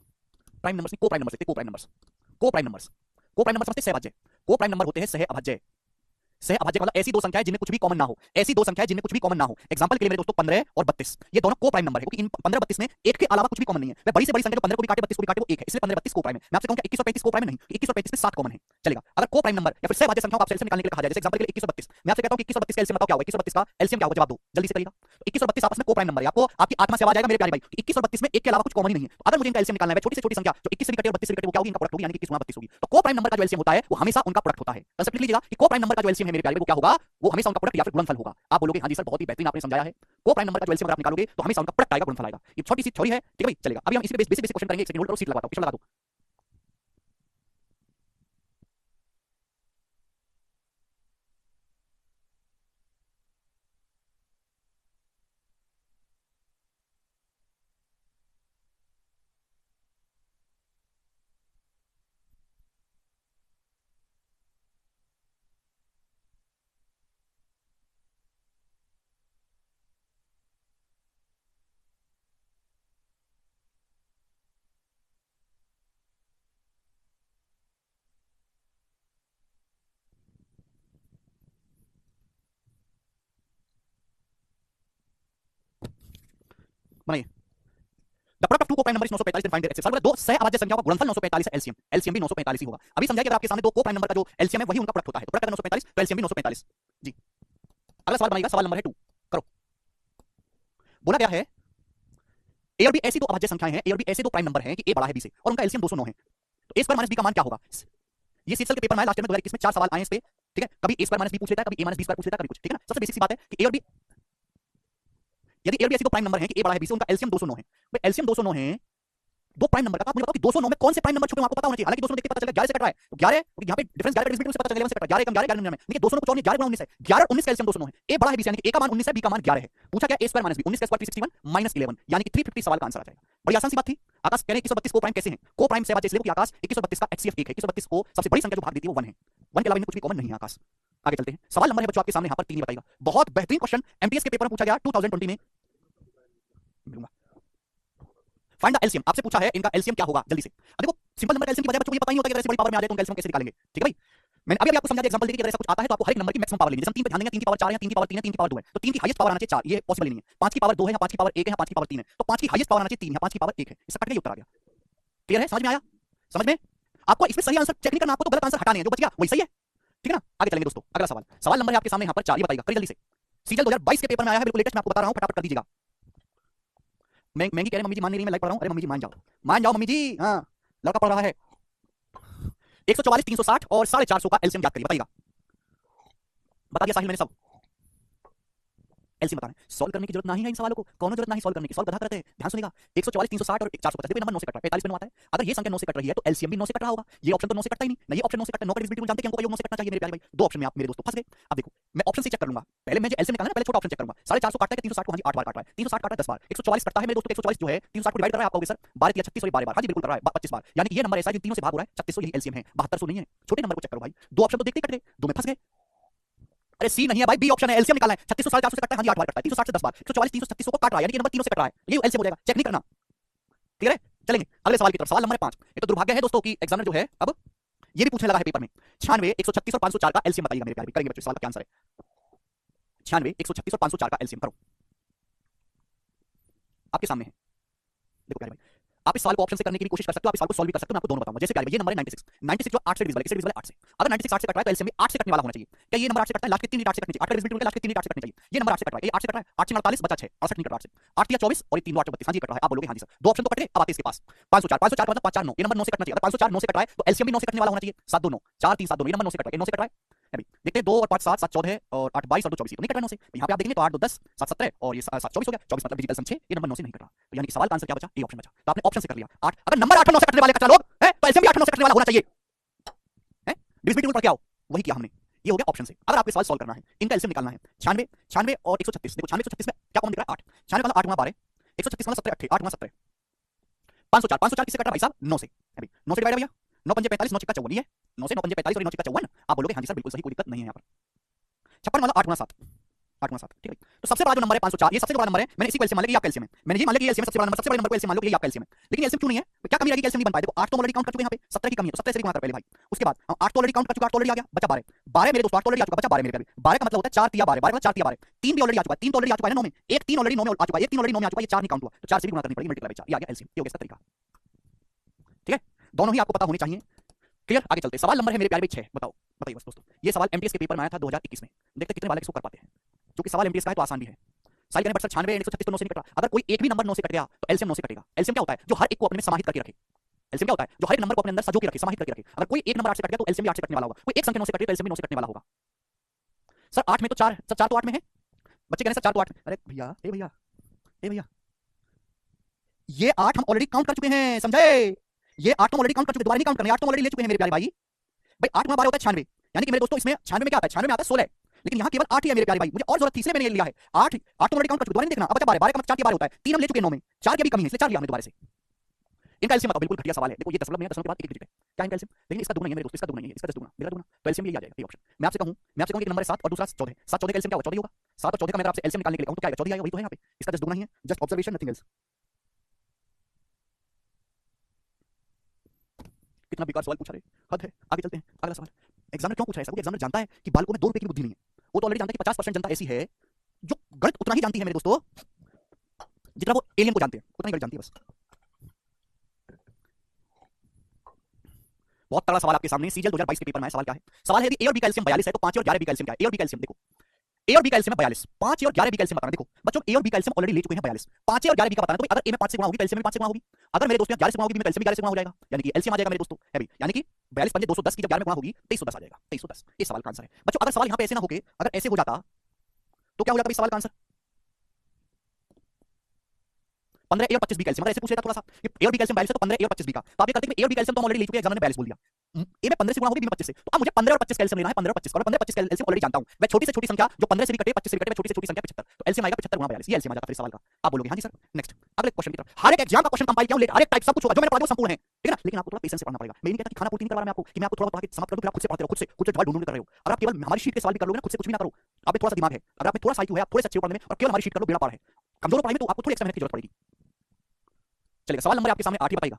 प्राइम नंबर्स को प्राइम नंबर्स लिखते, को प्राइम नंबर्स, को प्राइम नंबर्स, को प्राइम नंबर्स समझते सहअभाज्य। को प्राइम नंबर होते हैं सहअभाज्य। सहअभाज्य मतलब ऐसी दो संख्याएं जिनमें कुछ भी कॉमन ना हो, ऐसी दो संख्याएं जिनमें कुछ भी कॉमन ना हो। एग्जांपल के लिए मेरे दोस्तों 15 और 32, ये दोनों को प्राइम नंबर है, क्योंकि इन 15 32 में एक के अलावा कुछ भी कॉमन नहीं है। वह बड़ी से बड़ी संख्या जो 15 को भी काटे 32 को भी काटे वो एक है, इसलिए 15 32 को प्राइम है। मैं आपसे कहूंगा 21 और 35 को प्राइम नहीं, 21 और 35 में 7 कॉमन है, चलेगा। अगर को प्राइम नंबर या फिर सहअभाज्य संख्याओं को आप एलसीएम निकालने के लिए कहा जाए, जैसे एग्जांपल के लिए 21 और 32, मैं आपसे कहता हूं कि 21 और 32 का एलसीएम बताओ क्या होगा, 21 और 32 का एलसीएम क्या होगा, जवाब दो जल्दी से करिएगा। तो 21 और 32 आपस में को प्राइम नंबर है, आपको आपकी आत्मा से आवाज आएगा मेरे प्यारे भाई, 21 और 32 में एक के अलावा कुछ कॉमन ही नहीं है। तो अगर मुझे इनका एलसीएम निकालना है, छोटी से छोटी संख्या जो 21 से भी कटे और 32 से भी कटे वो क्या होगी, इनका प्रोडक्ट होगी, यानी कि 21 गुणा 32 होगी। तो को प्राइम नंबर का जो एलसीएम होता है वो हमेशा उनका प्रोडक्ट होता है। कंसेप्ट लिख लीजिएगा कि को प्राइम नंबर का जो एलसीएम है मेरे प्यारे वो क्या होगा, वो हमेशा उनका प्रोडक्ट या फिर गुणनफल होगा। आप बोलोगे हां जी सर बहुत ही बेहतरीन आपने समझाया है। को प्राइम नंबर का जो एलसीएम अगर आप निकालोगे तो हमेशा उनका प्रोडक्ट आएगा, गुणनफल आएगा। ये छोटी सी थ्योरी है, ठीक है भाई, चलेगा। अभी हम इसी पे बेसिक बेसिक क्वेश्चन करेंगे। एक सेकंड होल्ड करो, सीट लगाता हूं, पिछला लगा दो। बनाइए। The product of two coprime number is 945, then find their HCF. दो सहअभाज्य संख्याओं का गुणनफल 945 है, एलसीएम, एलसीएम भी 945 ही होगा। अभी समझाया कि अगर आपके सामने दो को प्राइम नंबर का जो एलसीएम है वही उनका प्रोडक्ट होता है, तो प्रोडक्ट अगर 945 तो एलसीएम भी 945। जी अगला सवाल बनाइएगा, सवाल नंबर है 2, करो। बोला गया है ए और बी ऐसी दो अभाज्य संख्याएं हैं, ए और बी ऐसे दो प्राइम नंबर हैं कि ए बड़ा है बी से और उनका एलसीएम 209 है। तो ए स्क्वायर माइनस बी का मान क्या होगा। ये सीएसएल के पेपर में लास्ट ईयर में 2021 में 4 सवाल आए इस पे, ठीक है। कभी ए स्क्वायर माइनस बी पूछ लेता है, कभी ए माइनस बी स्क्वायर पूछ लेता है, कभी कुछ, ठीक है ना। सबसे बेसिक सी बात है कि ए और बी, यदि ए और बी ऐसी दो प्राइम नंबर हैं कि ए बड़ा है बी से, उनका एलसीएम 209 है। भाई एलसीएम 209 है दो प्राइम नंबर का, आप मुझे बताओ कि 209 में कौन से प्राइम नंबर छुपे हैं, आपको पता होना चाहिए। हालांकि 209 देख के पता चला 11 से कट रहा है, तो 11 यहाँ पे डिफरेंस 11 का डिफरेंस पता चलेगा, 11 से कट रहा है, 11 कम 11 11 में, देखिए 209 को 11 गुणा 19 है, 11 और 19 का एलसीएम 209 है। ए बड़ा है बी से, यानी कि ए का मान 19 है, बी का मान 11 है। पूछा क्या, ए स्क्वायर माइनस बी, 19 का स्क्वायर 361 माइनस 11, यानी कि 350 सवाल का आंसर आ जाएगा। बड़ी आसान सी बात थी। आकाश कह रहे हैं 21 और 32 को प्राइम कैसे हैं, को प्राइम से इसलिए कि आकाश 21 और 32 का एचसीएफ 1 है, 21 और 32 को सबसे बड़ी संख्या जो भाग देती है वो 1 है, 1 के अलावा इनमें कुछ भी कॉमन नहीं है आकाश। आगे चलते हैं, सवाल नंबर है बच्चों आपके सामने यहाँ पर 3 ही बताइएगा। बहुत बेहतरीन क्वेश्चन एमटीएस के पेपर में पूछा गया 2020 में। फाइंड द एलसीएम, आपसे पूछा है इनका एलसीएम क्या होगा, जल्दी से। अब देखो सिंपल नंबर का एलसीएम की बजाय बच्चों को ये पता ही नहीं होता कि अगर ऐसी बड़ी पावर में आ जाए तो उनका एलसीएम कैसे निकालेंगे, ठीक है भाई। मैंने अभी आपको समझा दिया एग्जांपल देके कि अगर ऐसा कुछ आता है तो आपको हर एक नंबर की मैक्सिमम पावर लेनी है। जैसे 3 पे ध्यान देंगे, 3 की पावर 4 है, 3 की पावर 3 है, 3 की पावर 2 है, तो 3 की हाईएस्ट पावर आना चाहिए 4, ये पॉसिबल ही नहीं है। 5 की पावर 2 है, या 5 की पावर 1 है, या 5 की पावर 3 है, तो 5 की हाईएस्ट पावर आना चाहिए 3 या 5 की पावर 1 है। इसका कट गया, उत्तर आ गया। क्लियर है? समझ में आया? समझ में? आपको इसमें सही आंसर चेक नहीं करना, आपको तो गलत आंसर हटाने हैं, जो बच गया वही सही है। ठीक है ना? आगे चलेंगे दोस्तों, अगला सवाल। सवाल नंबर है आपके सामने यहाँ पर 4, ये बताइएगा, करिए जल्दी से। सीजल 2022 के पेपर में आया है, बिल्कुल लेटेस्ट, मैं आपको बता रहा हूं, फटाफट कर दीजिएगा। महंगी कह रहे मम्मी जी, मान नहीं रही, मैं लाइक पढ़ रहा हूं। अरे मम्मी जी मान जाओ, मान जाओ मम्मी जी। हाँ, लड़का पढ़ रहा है। 144, 360 और 450 का एलसीएम याद करिए, बताइएगा। बता दिया साहिल मैंने सब। एलसीएम बताना है, सॉल्व करने की जरूरत नहीं है इन सवालों को, कौन जरूरत नहीं सॉल्व करने की, सॉल्व गधा करते हैं। ध्यान सुनिएगा, 144, 360 और 450, देखो नंबर 9 से कट रहा है, 45 पे 9 आता है। अगर ये संख्या 9 से कट रही है तो एलसीएम भी 9 से कट रहा होगा। ये ऑप्शन तो 9 से कटता ही नहीं ना, ये ऑप्शन 9 से कटता है। 9 का डिविजिबिलिटी जानते हैं कि अंकों का योग 9 से कटना चाहिए मेरे प्यारे भाई। दो ऑप्शन में आप मेरे दोस्तों फंस गए। अब देखो, मैं ऑप्शन से चेक कर लूंगा। पहले मैं जो एलसीएम निकालना है, पहले छोटा ऑप्शन चेक करूंगा। 450 काटता है 360 को, हां जी 8 बार काट रहा है। 360 काटा है 10 बार, 144 कटता है मेरे दोस्तों। 144 जो है 360 को डिवाइड कर रहा है, आप कहोगे सर 12 या 36 और 12 बार, हां जी बिल्कुल कर रहा है 25 बार। यानी कि ये नंबर ऐसा है जो तीनों से भाग हो रहा है, 3600 यही एलसीएम है, 7200 नहीं है। छोटे नंबर को चेक करो भाई, दो ऑप्शन तो देखते ही कट गए, दो में फंस गए। अरे सी नहीं है भाई, बी ऑप्शन है, एलसीएम निकालना है। 3600 450 से कटता है, हां जी 8 बार कटता है। 360 से 10 बार, 144 336 को काट रहा है, यानी कि नंबर तीनों से कट रहा है, ये एलसीएम हो जाएगा, चेक नहीं करना। क्लियर है? चलेंगे अगले सवाल की तरफ। सवाल नंबर 5। ये तो दुर्भाग्य है दोस्तों कि एग्जामिनर जो है अब ये भी पूछने लगा है पेपर में। 96, 136 और 504 का एलसीएम बताइएगा मेरे प्यारे। करेंगे बच्चों, सवाल का क्या आंसर है? 96, 136 और 504 का एलसीएम करो, आपके सामने है। देखो प्यारे भाई, आप इस सवाल को ऑप्शन से करने की भी कोशिश कर सकते हो, आप इस सवाल को सॉल्व भी कर सकते हो। मैं आपको दोनों बताऊंगा। जैसे प्यारे भाई, ये नंबर है 96, 96 जो 8 से डिविजिबल है, 1 से डिविजिबल है 8 से। अगर 96 8 से कट रहा है तो एलसीएम भी 8 से कटने वाला होना चाहिए। क्या ये नंबर 8 से कटता है? लास्ट के 3 8 से कटने चाहिए। 8 का डिविजिबिलिटी होगा, लास्ट के 3 8 से कटने चाहिए। ये नंबर 8 से कट रहा है, ये 8 से कट रहा है। 8 से 48 बचा 6, 68 नहीं कट रहा 8 से। 8 या 24 और ये 3 8 32, हां जी कट रहा है। आप बोलोगे हां जी सर, दो ऑप्शन तो कट गए, अब आते हैं इसके पास। 504, 504 का मतलब 5 4 9, ये नंबर 9 से कटना चाहिए। अगर 504 9 से कट रहा है तो एलसीएम भी 9 से कटने वाला होना चाहिए। 7 2 9, 4 3 7 2 9, ये नंबर 9 से कट रहा है, ये 9 से कट रहा है। अभी देखते हैं 2 और 5 7, 7 14 और 8 22 और 2 24, तो नहीं कट रहा 9 से। यहाँ पे आप देखेंगे तो 8 2 10, 7 17 और ये 7 24 हो गया। 24 मतलब डिजिटल सम 6, ये नंबर 9 से नहीं कट रहा। तो यानी कि सवाल का आंसर क्या बचा? ए ऑप्शन बचा। तो आपने ऑप्शन से कर लिया 8। अगर नंबर 8 और 9 से कटने वाले कच्चा लोग हैं तो एलसीएम भी 8 और 9 से कटने वाला होना चाहिए है। डिविजिबिलिटी रूल पढ़ के आओ, वही किया हमने। ये हो गया ऑप्शन से। अगर आपको सवाल सॉल्व करना है, इनका एलसीएम निकालना है। 96 96 और 136, देखो 96 136 में क्या कॉमन दिख रहा है? 8। 96 मतलब 8 गुना 12, 136 मतलब 17 8 गुना 17, 504 504 किससे कट रहा है भाई साहब? 9 से। अभी 9 से डिवाइड है भैया, 9 पंजे 45, 9 छिक्का 54 है। 9 से 9 पंजे 45 और 9 छिक्का 54, आप बोलोगे हां जी सर बिल्कुल सही, कोई दिक्कत नहीं है। यहाँ पर 56 मतलब 8 गुना 7, 8 गुना 7, ठीक है। तो सबसे बड़ा जो नंबर है 504, ये सबसे बड़ा नंबर है। मैंने इसी को एलसीएम मान लिया कि ये आपका एलसीएम है। मैंने ये मान लिया कि ये एलसीएम सबसे बड़ा नंबर, सबसे बड़े नंबर को एलसीएम मान लो कि ये आपका एलसीएम है। लेकिन एलसीएम क्यों नहीं है? क्या कमी रहेगी कि एलसीएम नहीं बन पाए? देखो 8 तो ऑलरेडी काउंट कर चुके हैं, यहाँ पे 17 की कमी है, तो 17 से भी गुणा कर पहले भाई। उसके बाद 8 तो ऑलरेडी काउंट कर चुका, 8 ऑलरेडी आ गया, बचा 12। 12 मेरे दोस्तों 8 ऑलरेडी आ चुका, बचा 12 मेरे प्यारे। 12 का मतलब होता है 4 3 12, 12 मतलब 4 3 12। 3 भी ऑलरेडी आ चुका है, 3 तो ऑलरेडी आ चुका है ना 9 में। एक 3 ऑलरेडी 9 में आ चुका है, एक 3 ऑलरेडी 9 में आ चुका है, ये 4 नहीं काउंट हुआ, तो 4 से भी गुणा करनी पड़ेगी, मल्टीप्लाई बाय 4, ये आ गया एलसीएम। ये हो गया इसका तरीका, ठीक है। दोनों ही आपको पता होने चाहिए। क्लियर? आगे चलते हैं। सवाल नंबर है मेरे प्यारे भाई 6, बताओ, बताइए बस दोस्तों। ये सवाल एमटीएस के पेपर में आया था 2021 में। देखते कितने वाले इसको कर पाते हैं, क्योंकि सवाल एमटीएस का है तो आसान भी है। साइल करने पर सर 96 136 तो 9 से नहीं कट रहा। अगर कोई एक भी नंबर 9 से कट गया तो एलसीएम 9 से कटेगा। एलसीएम क्या होता है? जो हर एक को अपने में समाहित करके रखे। एलसीएम क्या होता है? जो हर एक नंबर को अपने अंदर संजो के रखे, समाहित करके रखे। अगर कोई एक नंबर 8 से कट गया तो एलसीएम भी 8 से कटने वाला होगा। कोई एक संख्या 9 से कट गई तो एलसीएम भी 9 से कटने वाला होगा। सर 8 में तो 4, सर 4 तो 8 में है। बच्चे कह रहे हैं सर 4 तो 8 में। अरे भैया, ए भैया, ए भैया, ये 8 हम ऑलरेडी काउंट कर चुके हैं, समझे? ये 8 हम ऑलरेडी काउंट कर चुके, दोबारा नहीं काउंट करना। 8 तो ऑलरेडी ले चुके हैं मेरे प्यारे भाई। भाई 8 गुना 12 होता है 96, यानी कि मेरे दोस्तों इसमें 96 में क्या आता है? 96 में आता है 16, लेकिन यहाँ केवल 8 ही है मेरे प्यारे भाई। मुझे और जरूरत थी इसलिए मैंने ये लिया है। 8 8 तो ऑलरेडी काउंट कर चुके, दोबारा नहीं देखना। अब बचा 12, 12 का मतलब 4 के 12 होता है। 3 हम ले चुके हैं 9 में, 4 की भी कमी है इसलिए 4 लिया हमने दोबारा से। इनका एलसीएम बताओ, बिल्कुल घटिया सवाल है। देखो ये 10 में है, 10 के बाद एक डिजिट है। क्या इनका एलसीएम? लेकिन इसका दुगना नहीं है मेरे दोस्त, इसका दुगना नहीं है, इसका 10 दुगना, मेरा दुगना, तो एलसीएम यही आ जाएगा, ये ऑप्शन। मैं आपसे कहूं एक नंबर है 7 और दूसरा 14। 7 14 का एलसीएम क्या होगा? 14 ही होगा। 7 और 14 का मैं आपसे एलसीएम निकालने के लिए कहूं तो क्या आएगा? 14 आएगा, वही तो है यहाँ पे। इसका 10 दुगना ही है, जस्ट ऑब्जर्वेशन, नथिंग एल्स। कितना बेकार सवाल पूछा रे, हद है। आगे चलते हैं, अगला सवाल। एग्जामिनर क्यों पूछ रहा है ऐसा? क्योंकि एग्जामिनर जानता है कि बालकों में 2 रुपए की बुद्धि नहीं है। वो तो ऑलरेडी जानता है कि 50% जनता ऐसी है जो गणित उतना ही जानती है मेरे दोस्तों जितना वो एलियन को जानते हैं, उतना ही गणित जानती है बस। बहुत तगड़ा सवाल आपके सामने, सीजीएल 2022 के पेपर में है। सवाल क्या है? सवाल है यदि ए और बी का एलसीएम 42 है तो 5 और 11 बी का एलसीएम क्या है? ए और बी का एलसीएम देखो, ए और बी का एलसीएम है 42, 5 और 11 बी का एलसीएम बताना। देखो बच्चों, ए और बी का एलसीएम ऑलरेडी ले चुके हैं 42, 5 और 11 बी का बताना। तो अगर ए में 5 से गुणा होगी तो एलसीएम में 5 से गुणा होगी। अगर मेरे दोस्तों 11 से गुणा होगी, बी में एलसीएम भी 11 से गुणा हो जाएगा, यानी कि एलसीएम आ जाएगा मेरे दोस्तों है भाई। यानी कि 42 पंजे 210 की जब 11 में गुणा होगी 2310 आ जाएगा, 2310। ये सवाल का आंसर है बच्चों। अगर सवाल यहाँ पे ऐसे ना होके अगर ऐसे हो जाता तो क्या हो जाता सवाल का आंसर? 15 ए और 25 बी का एलसीएम। अगर ऐसे पूछ लेता थोड़ा सा कि ए और बी का एलसीएम 42 है तो 15 ए और 25 बी का, तो आप ये करते हैं कि ए और बी का एलसीएम तो हम ऑलरेडी ले चुके हैं, एग्जाम में 42 बोल दिया। ए में 15 से गुणा होगी, बी में 25 से, तो अब मुझे 15 और 25 का एलसीएम लेना है। 15 और 25 का, 15 25 का एलसीएम ऑलरेडी जानता हूं मैं। छोटी से छोटी संख्या जो 15 से भी कटे, 25 से भी कटे, छोटी से छोटी संख्या 75, तो एलसीएम आएगा 75 गुणा 42, ये एलसीएम आ जाता है सवाल का। आप बोलोगे हां जी सर। नेक्स्ट अगले क्वेश्चन की तरफ। हर एक एग्जाम का क्वेश्चन कंपाइल किया हूं, हर एक टाइप सब कुछ होगा जो मैंने पढ़ा वो संपूर्ण है, ठीक है ना? लेकिन आपको थोड़ा पेशेंस से पढ़ना पड़ेगा। मैं नहीं कहता कि खाना पूर्ति नहीं करवा रहा मैं आपको, कि मैं आपको थोड़ा पढ़ा के समाप्त कर दूं, फिर आप खुद से पढ़ते रहो, खुद से सवाल ढूंढ कर रहे हो। अगर आप केवल हमारी शीट के सवाल भी कर लोगे ना, खुद से कुछ भी ना करो, आप में थोड़ा सा दिमाग है, अगर आप में थोड़ा सा IQ है, आप थोड़े से अच्छे पढ़ने में, और केवल हमारी शीट कर लो, बेड़ा पार है। कमजोर पढ़ाई में तो आपको थोड़ी एक्स्ट्रा मेहनत की जरूरत पड़ेगी। चलिए सवाल नंबर आपके सामने 8 ही बताइएगा।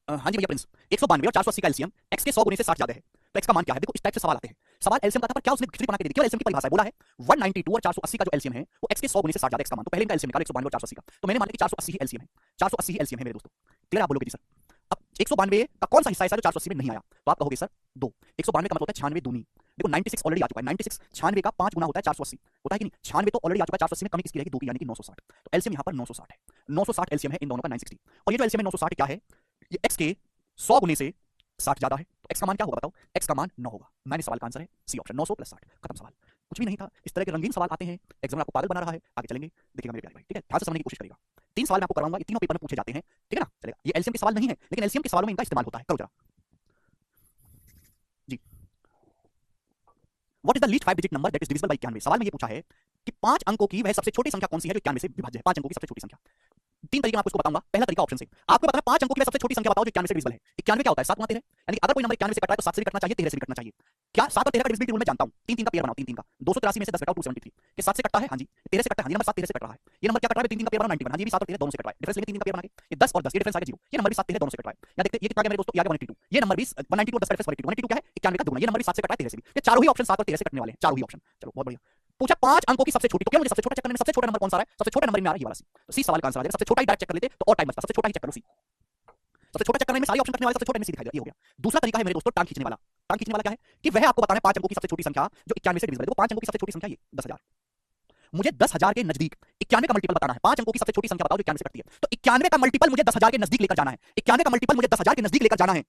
हाँ जी भैया प्रिंस, 192 और 480 का एलसीएम एक्स के 100 गुने से 60 ज्यादा है, तो एक्स का मान क्या है? देखो इस टाइप से सवाल आते हैं। सवाल एलसीएम का था पर क्या उसने खिचड़ी बना के दे दी? केवल एलसीएम की परिभाषा है, बोला है 192 और 480 का जो एलसीएम है वो एक्स के 100 गुने से 60 ज्यादा एक्स का मान। तो पहले इनका एलसीएम निकालो 192 और 480 का, तो मैंने मान लिया कि 480 ही एलसीएम है, 480 ही एलसीएम है मेरे दोस्तों। क्लियर? आप बोलोगे जी सर। अब 192 का कौन सा हिस्सा है जो 480 में नहीं आया? तो आप कहोगे सर 2। 192 का मतलब होता है 96 दूनी। देखो 96 ऑलरेडी आ चुका है, 96 96 का 5 गुना होता है 480, होता है कि नहीं? 96 तो ऑलरेडी आ चुका है, 480 में कमी किसकी रहेगी? 2 की, यानी कि 960। तो एलसीएम यहाँ पर 960 है, 960 एलसीएम है इन दोनों का 960। और ये जो एलसीएम है 960 क्या है? ये एक्स के 100 गुने से 60 ज्यादा है, तो एक्स का मान क्या होगा बताओ? एक्स का मान 9 होगा। मैंने सवाल का आंसर है सी ऑप्शन, 900 प्लस 60। खत्म सवाल, कुछ भी नहीं था। इस तरह के रंगीन सवाल आते हैं, एग्जाम आपको पागल बना रहा है। आगे चलेंगे, देखिएगा मेरे प्यारे भाई, ठीक है? ध्यान से समझने की कोशिश करिएगा। 3 सवाल मैं आपको कराऊंगा, ये तीनों पेपर में पूछे जाते हैं, ठीक है ना? चलेगा। ये एलसीएम के सवाल नहीं है, लेकिन एलसीएम के सवालों में इनका इस्तेमाल होता है। करो जरा जी। What is the least 5 digit number that is divisible by 91? सवाल में ये पूछा है कि 5 अंकों की वह सबसे छोटी संख्या कौन सी है जो 91 से विभाज्य है? 5 अंकों की सबसे छोटी संख्या। 3 तरीके मैं आपको इसको बताऊंगा। पहला तरीका ऑप्शन से, आपको बताना 5 अंकों की सबसे छोटी संख्या बताओ जो 91 से डिविजिबल है। 91 क्या होता है? 7 गुना 13, यानी कि अगर कोई नंबर 91 से कट रहा है तो 7 से भी कटना चाहिए, 13 से भी कटना चाहिए। क्या 7 और 13 का डिविजिबिलिटी रूल मैं जानता हूं? 3 3 का पेयर बनाओ, 3 3 का 283 में से 10 घटाओ 273 के 7 से कटता है। हां जी 13 से कटता है। हां जी नंबर 7 13 से कट रहा है। ये नंबर क्या कट रहा है? 3 3 का पेयर बनाओ 91। हां जी ये भी 7 और 13 दोनों से कट रहा है। डिफरेंस लेंगे 3 3 का पेयर बना के, ये 10 और 10 ये डिफरेंस आएगा 0। ये नंबर भी 7 13 दोनों से कट रहा है। यहां देखते हैं ये कितना आ गया मेरे दोस्तों? ये आ गया 182। ये नंबर भी 192 और 10 का डिफरेंस 182। 182 क्या है? 91 का दुगना। ये नंबर भी 7 से कट रहा है 13 से भी। ये चारों ही ऑप्शन 7 और 13 से कटने वाले हैं, चारों ही ऑप्शन। चलो बहुत बढ़िया। पूछा 5 अंकों की सबसे छोटी, तो क्या मुझे सबसे छोटा चेक करने में सबसे छोटा नंबर कौन सा आ रहा है? सबसे छोटा नंबर में आ रहा है ये वाला सी। तो सी सवाल का आंसर आ जाएगा। सबसे छोटा ही डायरेक्ट चेक कर लेते तो और टाइम बचता। सबसे छोटा ही चेक करो सी। सबसे छोटा चेक करने में सारी ऑप्शन कटने वाले सबसे छोटा में सी दिखाई दे रहा है, ये हो गया। दूसरा तरीका है मेरे दोस्तों टांग खींचने वाला। टांग खींचने वाला क्या है? कि वह आपको बताना है 5 अंकों की सबसे छोटी संख्या जो 91 से डिविजिबल है। देखो 5 अंकों की सबसे छोटी संख्या ये 10000। मुझे 10000 के नजदीक 91 का मल्टीपल बताना है। 5 अंकों की सबसे छोटी संख्या बताओ जो 91 से कटती है। तो 91 का मल्टीपल मुझे 10000 के नजदीक लेकर जाना है। 91 का मल्टीपल मुझे 10000 के नजदीक लेकर जाना है।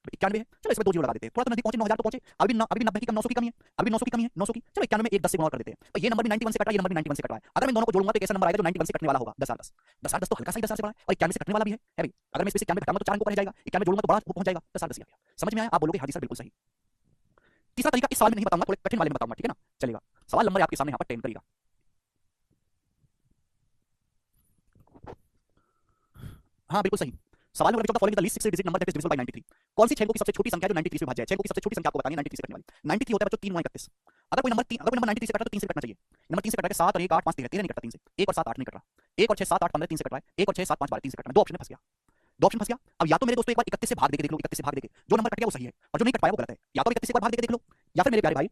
91 है, चलो इसमें 2 जीरो लगा देते हैं। थोड़ा तो नजदीक पहुंचे, 9000 तो पहुंचे। अभी 90 की कम, 900 की कमी है। अभी 900 की कमी है, 900 की। चलो 91 में एक 10 से गुणा कर देते हैं। तो ये नंबर भी 91 से कट रहा है, ये नंबर भी 91 से कट रहा है। अगर मैं दोनों को जोड़ूंगा तो कैसा नंबर आएगा जो 91 से कटने वाला होगा? 10 10 तो हल्का सा ही 10 से बड़ा है और 91 से कटने वाला भी है भाई। अगर मैं इसमें से 91 घटाऊंगा तो 4 अंकों पर रह जाएगा, 91 जोड़ूंगा तो बड़ा वो पहुंच जाएगा। 10 10 आ गया। समझ में आया? आप बोलोगे हां जी सर बिल्कुल सही। तीसरा तरीका इस सवाल में नहीं बताऊंगा, थोड़े कठिन वाले में बताऊंगा, ठीक है ना? चलेगा। सवाल नंबर आपके सामने यहां पर 10 करिएगा। हाँ बिल्कुल सही। सवाल number 14 following the least 6 digit number that is divisible bye 93। कौन सी 6 अंकों की सबसे छोटी संख्या जो 93 से विभाज्य है? 6 अंकों की सबसे छोटी संख्या आपको बतानी है 93 से कटने वाली। 93 होता है बच्चों 3 9 31। अगर कोई नंबर 93 से कट रहा है तो 3 से कटना चाहिए। नंबर 3 से कट रहा है 7 और 1 8 5 13 नहीं कटता 3 से। 1 और 7 8 नहीं कट रहा। 1 और 6 7 8 15 3 से कट रहा है। 1 और 6 7 5 12 3 से कटना। दो ऑप्शन में फंस गया, दो ऑप्शन फंस गया। अब या तो मेरे दोस्तों एक बार 31 से भाग देके देख लो, 31 से भाग देके जो नंबर कट गया वो सही है और जो नहीं कट पाया वो गलत है। या तो 31 से एक बार भाग देके देख लो, या फिर मेरे प्यारे भाई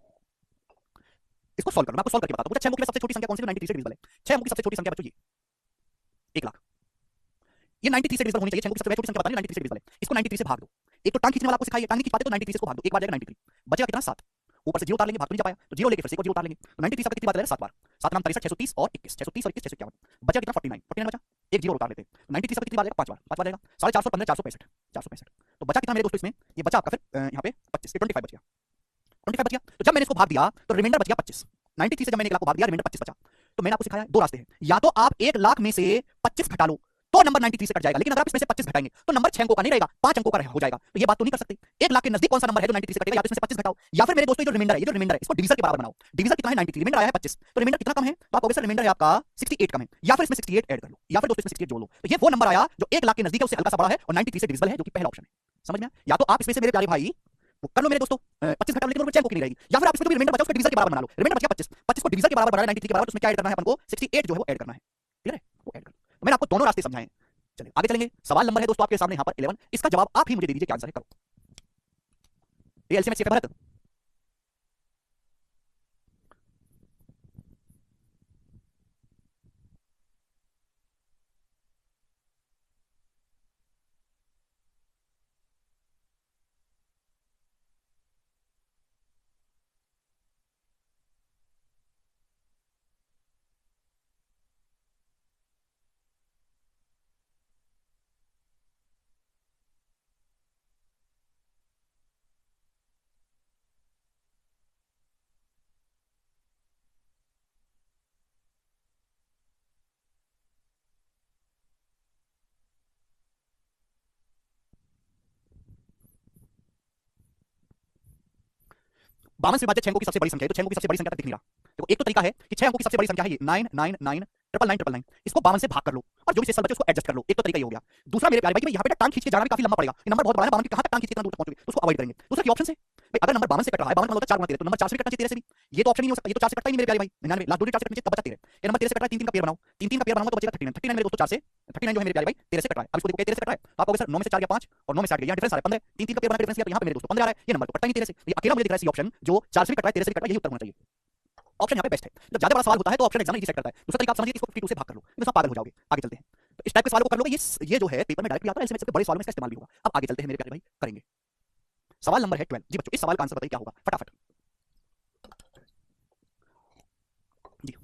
इसको सॉल्व करो। मैं आपको सॉल्व करके बताता हूं। 6 अंकों की सबसे छोटी संख्या कौन सी जो 93 से डिविजिबल है? 6 अंकों की सबसे छोटी संख्या बच्चों ये 1 लाख। ये 93 से डिविजिबल होनी चाहिए। 6 अंकों की सबसे छोटी संख्या बतानी है 93 से डिविजिबल है। इसको 93 से भाग दो। एक तो टांग खींचने वाला आपको सिखाइए, टांग नहीं खींच पाते तो 93 से इसको भाग दो। एक बार जाएगा 93, बचेगा कितना? 7। ऊपर से जीरो उतार लेंगे, भाग तो नहीं जा पाया तो जीरो लेके फिर से एक और जीरो उतार लेंगे। तो 93 से कितनी बार जाएगा? 7 बार। 7 नाम 63 630 और 21 630 और 21 651 बचा कितना? 49 49 बचा। एक जीरो उतार लेते हैं। 93 से कितनी बार जाएगा? 5 बार। 5 बार जाएगा 450 15 465 465। तो बचा कितना मेरे दोस्तों? इसमें ये बचा आपका फिर यहाँ पे 25 25 बच गया। 25 बच गया। तो जब मैंने इसको भाग दिया तो रिमाइंडर बच गया 25। 93 से जब मैंने 1 लाख को भाग दिया रिमाइंडर 25 बचा। तो मैंने आपको सिखाया दो रास्ते हैं, या तो आप 1 लाख में से 25 घटा लो तो नंबर 93 से कट जाएगा, लेकिन अगर आप इसमें से 25 घटाएंगे तो नंबर 6 अंकों का नहीं रहेगा, 5 अंकों का हो जाएगा। तो ये बात तो नहीं कर सकते। 1 लाख के नजदीक कौन सा नंबर है जो 93 से कटेगा? या तो इसमें से 25 घटाओ, या फिर मेरे दोस्तों ये जो रिमाइंडर है, ये जो रिमाइंडर है इसको डिवीजर के बराबर बनाओ। डिवीजर कितना है? 93, रिमाइंडर आया है 25, तो रिमाइंडर कितना कम है? तो आप कहोगे सर रिमाइंडर है आपका 68 कम है, या फिर इसमें 68 ऐड कर लो, या फिर दोस्तों इसमें 68 जोड़ लो। तो ये वो नंबर आया जो 1 लाख के नजदीक है, उससे हल्का सा बड़ा है और 93 से डिविजिबल है, जो कि पहला ऑप्शन है। समझ में? या तो आप इसमें से मेरे प्यारे भाई वो कर लो मेरे दोस्तों 25 घटा लो, लेकिन 6 अंकों की नहीं रहेगी, या फिर आप इसमें जो भी रिमाइंडर बचा उसको डिवीजर के बराबर बना लो। रिमाइंडर बचा 25, 25 को डिवीजर के बराबर बनाना है 93 के बराबर, उसमें क्या ऐड करना है अपन को? 68 जो है वो ऐड करना है। क्लियर है? वो ऐड कर लो। तो मैंने आपको दोनों रास्ते समझाए। चलिए आगे चलेंगे। सवाल नंबर है दोस्तों आपके सामने यहाँ पर 11। इसका जवाब आप ही मुझे दे दीजिए क्या आंसर है। करो ये एलसीएम एचसीएफ है भरत। बावन से विभाजित 6 अंकों की सबसे बड़ी संख्या है, तो 6 अंकों की सबसे बड़ी संख्या तक दिख नहीं रहा। देखो एक तो तरीका है कि 6 अंकों की सबसे बड़ी संख्या है ये 9 9 9 9 9 9 इसको 52 से भाग कर लो और जो भी शेष बचे उसको एडजस्ट कर लो। एक तो तरीका ये हो गया। दूसरा मेरे प्यारे भाई कि यहाँ पे टांग खींच के जाना भी काफी लंबा पड़ेगा। ये नंबर बहुत बड़ा है, 52 की कहां तक टांग खींच के इतना दूर तक पहुंचोगे, तो उसको अवॉइड करेंगे। दूसरा की ऑप्शन से भाई अगर नंबर 52 से कट रहा है, 52 का मतलब 4 गुना 13, तो नंबर 4 से भी कटना चाहिए 13 से भी। ये तो ऑप्शन ही नहीं हो सकता, ये तो 4 से कटता ही नहीं मेरे प्यारे भाई। 99 लास्ट दो 4 से कटने चाहिए, तब बचा 13। ये नंबर 13 से कट रहा है, 3 3 का पेयर बनाओ, 3 3 का पेयर बनाऊंगा तो बचेगा 39। 39 मेरे दोस्तों 4 से 39 जो है मेरे प्यारे भाई 13 से कट रहा है। अब इसको देखो 13 से कट रहा है, तो आप कहोगे सर 9 में से 4 गया 5 और 9 में से 8 गया, डिफरेंस आ रहा है 15। 3 3 का पेयर बना के डिफरेंस किया तो यहां पे मेरे दोस्तों 15 आ रहा है। ये नंबर तो कटता ही नहीं 13 से। ये अकेला मुझे दिख रहा है सी ऑप्शन जो 4 से भी कट रहा है 13 से भी कट रहा है, यही उत्तर होना चाहिए। ऑप्शन यहाँ पे बेस्ट है। जब ज्यादा बड़ा सवाल होता है तो ऑप्शन एग्जाम इजी सेट करता है। दूसरा तरीका आप समझिए, इसको 52 से भाग कर लो, इसमें पागल हो जाओगे। आगे चलते हैं, तो इस टाइप के सवालों को कर लोगे, ये जो है पेपर में डायरेक्टली आता है, इसमें सबसे बड़े सवाल में इसका इस्तेमाल भी होगा। अब आगे चलते हैं मेरे प्यारे भाई, करेंगे सवाल नंबर है 12। जी बच्चों, इस सवाल का आंसर बताइए क्या होगा फटाफट जी।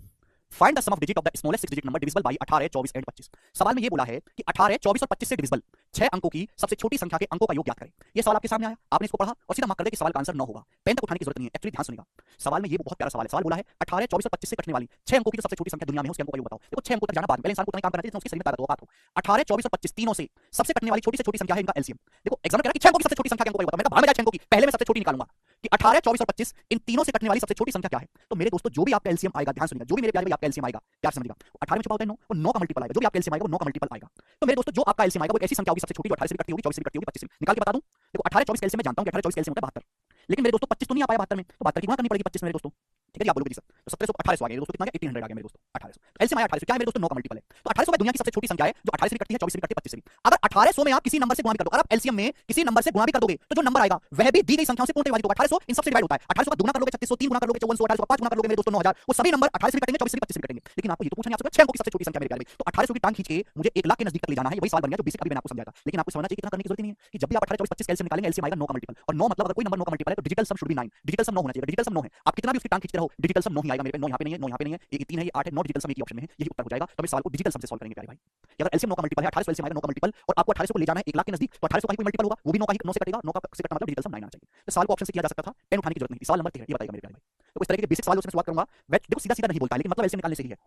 Find the sum of digit of the smallest 6 digit number divisible by 18, 24 and 25। सवाल में ये बोला है कि 18, 24 और 25 से डिविजिबल 6 अंकों की सबसे छोटी संख्या के अंकों का योग ज्ञात करें। ये सवाल आपके सामने आया, आपने इसको पढ़ा और सीधा मार्क कर दिया कि सवाल का आंसर 9 होगा। पेन तक उठाने की जरूरत नहीं है, एक्चुअली ध्यान सुनिएगा। सवाल में ये बहुत प्यारा सवाल है। सवाल बोला है 18, 24 और 25 से कटने वाली 6 अंकों की जो सबसे छोटी संख्या दुनिया में है उसके अंकों का योग बताओ। देखो 6 अंकों तक जाना बाद में, पहले इंसान को उतना ही काम करना चाहिए जितना उसके शरीर में ताकत हो, बात हो। 18, 24 और 25 तीनों से सबसे कटने वाली छोटी से छोटी संख्या है इनका एलसीएम। देखो एग्जाम में कह रहा है कि 6 अंकों की सबसे छोटी संख्या के अंकों का योग बताओ। मैंने कहा भाग में जाए 6 अंकों की, पहले मैं सबसे छोटी निकालूंगा कि 18, 24 और 25 इन तीनों से कटने वाली सबसे छोटी संख्या क्या है। तो मेरे दोस्तों जो भी आपका एलसीएम आएगा, ध्यान सुनिएगा, जो भी मेरे प्यारे भाई आपका एलसीएम आएगा, प्यार समझिएगा, 18 में छुपा होता है 9, वो 9 का मल्टीपल आएगा। जो भी आपका एलसीएम आएगा वो 9 का मल्टीपल आएगा। तो मेरे दोस्तों जो आपका एलसीएम आएगा वो एक ऐसी संख्या होगी सबसे छोटी जो 18 से भी कटती होगी, 24 से भी कटती होगी, 25 से भी। निकाल के बता दूं, देखो 18, 24 एलसीएम में जानता हूं कि 18, 24 एलसीएम होता है 72, लेकिन मेरे दोस्तों 25 तो नहीं आ पाया 72 में, तो 72 की गुणा करनी पड़ेगी 25 मेरे दोस्तों। ठीक है जी, आप बोलोगे जी सर, तो 1700 1800 आ गया दोस्तों, कितना गया 1800 आ गया मेरे दोस्तों 1800। एलसीएम आया 1800, क्या है मेरे दोस्तों 9 का मल्टीपल है। तो 1800 में दुनिया की सबसे छोटी संख्या है जो 18 से भी कटती है, 24 से भी कटती है, 25 से भी। अगर 1800 में आप किसी नंबर से गुणा भी कर दो, अगर आप एलसीएम में किसी नंबर से गुणा भी कर दोगे तो जो नंबर आएगा वह भी दी गई संख्याओं से पूर्ण विभाजित होगा। 1800 इन सबसे डिवाइड होता है। 1800 का गुणा कर लोगे 3600, 3 गुणा कर लोगे 5400, 1800 का 5 गुणा कर लोगे मेरे दोस्तों 9000, वो सभी नंबर 18 से भी कटेंगे, 24 से भी, 25 से भी कटेंगे। लेकिन आपको ये तो पूछना है आपसे 6 अंकों की सबसे छोटी संख्या मेरे प्यारे भाई, तो 1800 की टांग खींच के मुझे 1 लाख के नजदीक तक ले जाना है। ये वही सवाल बन गया जो बेसिक अभी मैंने आपको समझाया था। लेकिन आपको समझना चाहिए कि इतना करने की जरूरत नहीं है कि जब भी आप 18, 24, 25 एलसीएम निकालेंगे, एलसीएम आएगा 9 का मल्टीपल, और 9 मतलब अगर कोई नंबर 9 का मल्टीपल है तो digital sum should be 9। Digital sum 9 होना चाहिए। डिजिटल सम 9 है, आप कितना भी उसकी टांग खींचते रहो डिजिटल सम 9 ही आएगा मेरे पे। 9 यहाँ पे नहीं है, 9 यहाँ पे नहीं है, ये 3 है, ये 8 है, 9 डिजिटल सम एक ही ऑप्शन में है, यही उत्तर हो जाएगा। तो हम इस सवाल को डिजिटल सम से सॉल्व करेंगे प्यारे भाई। अगर एलसीएम 9 का मल्टीपल है, 1800 एलसीएम आएगा 9 का मल्टीपल, और आपको 1800 को ले जाना है 1 लाख के नजदीक, तो 1800 का ही कोई मल्टीपल होगा, वो भी 9 का ही 9 से कटेगा, 9 का से कटना मतलब डिजिटल सम 9 आना चाहिए। तो सवाल को ऑप्शन से किया जा सकता था, पेन उठाने की जरूरत नहीं। सवाल नंबर 13 ये बताइएगा मेरे प्यारे भाई। तो इस तरह के बेसिक सवाल उसमें शुरुआत करूंगा। देखो सीधा सीधा नहीं बोलता है, लेकिन मतलब एलसीएम निकालने से ही है।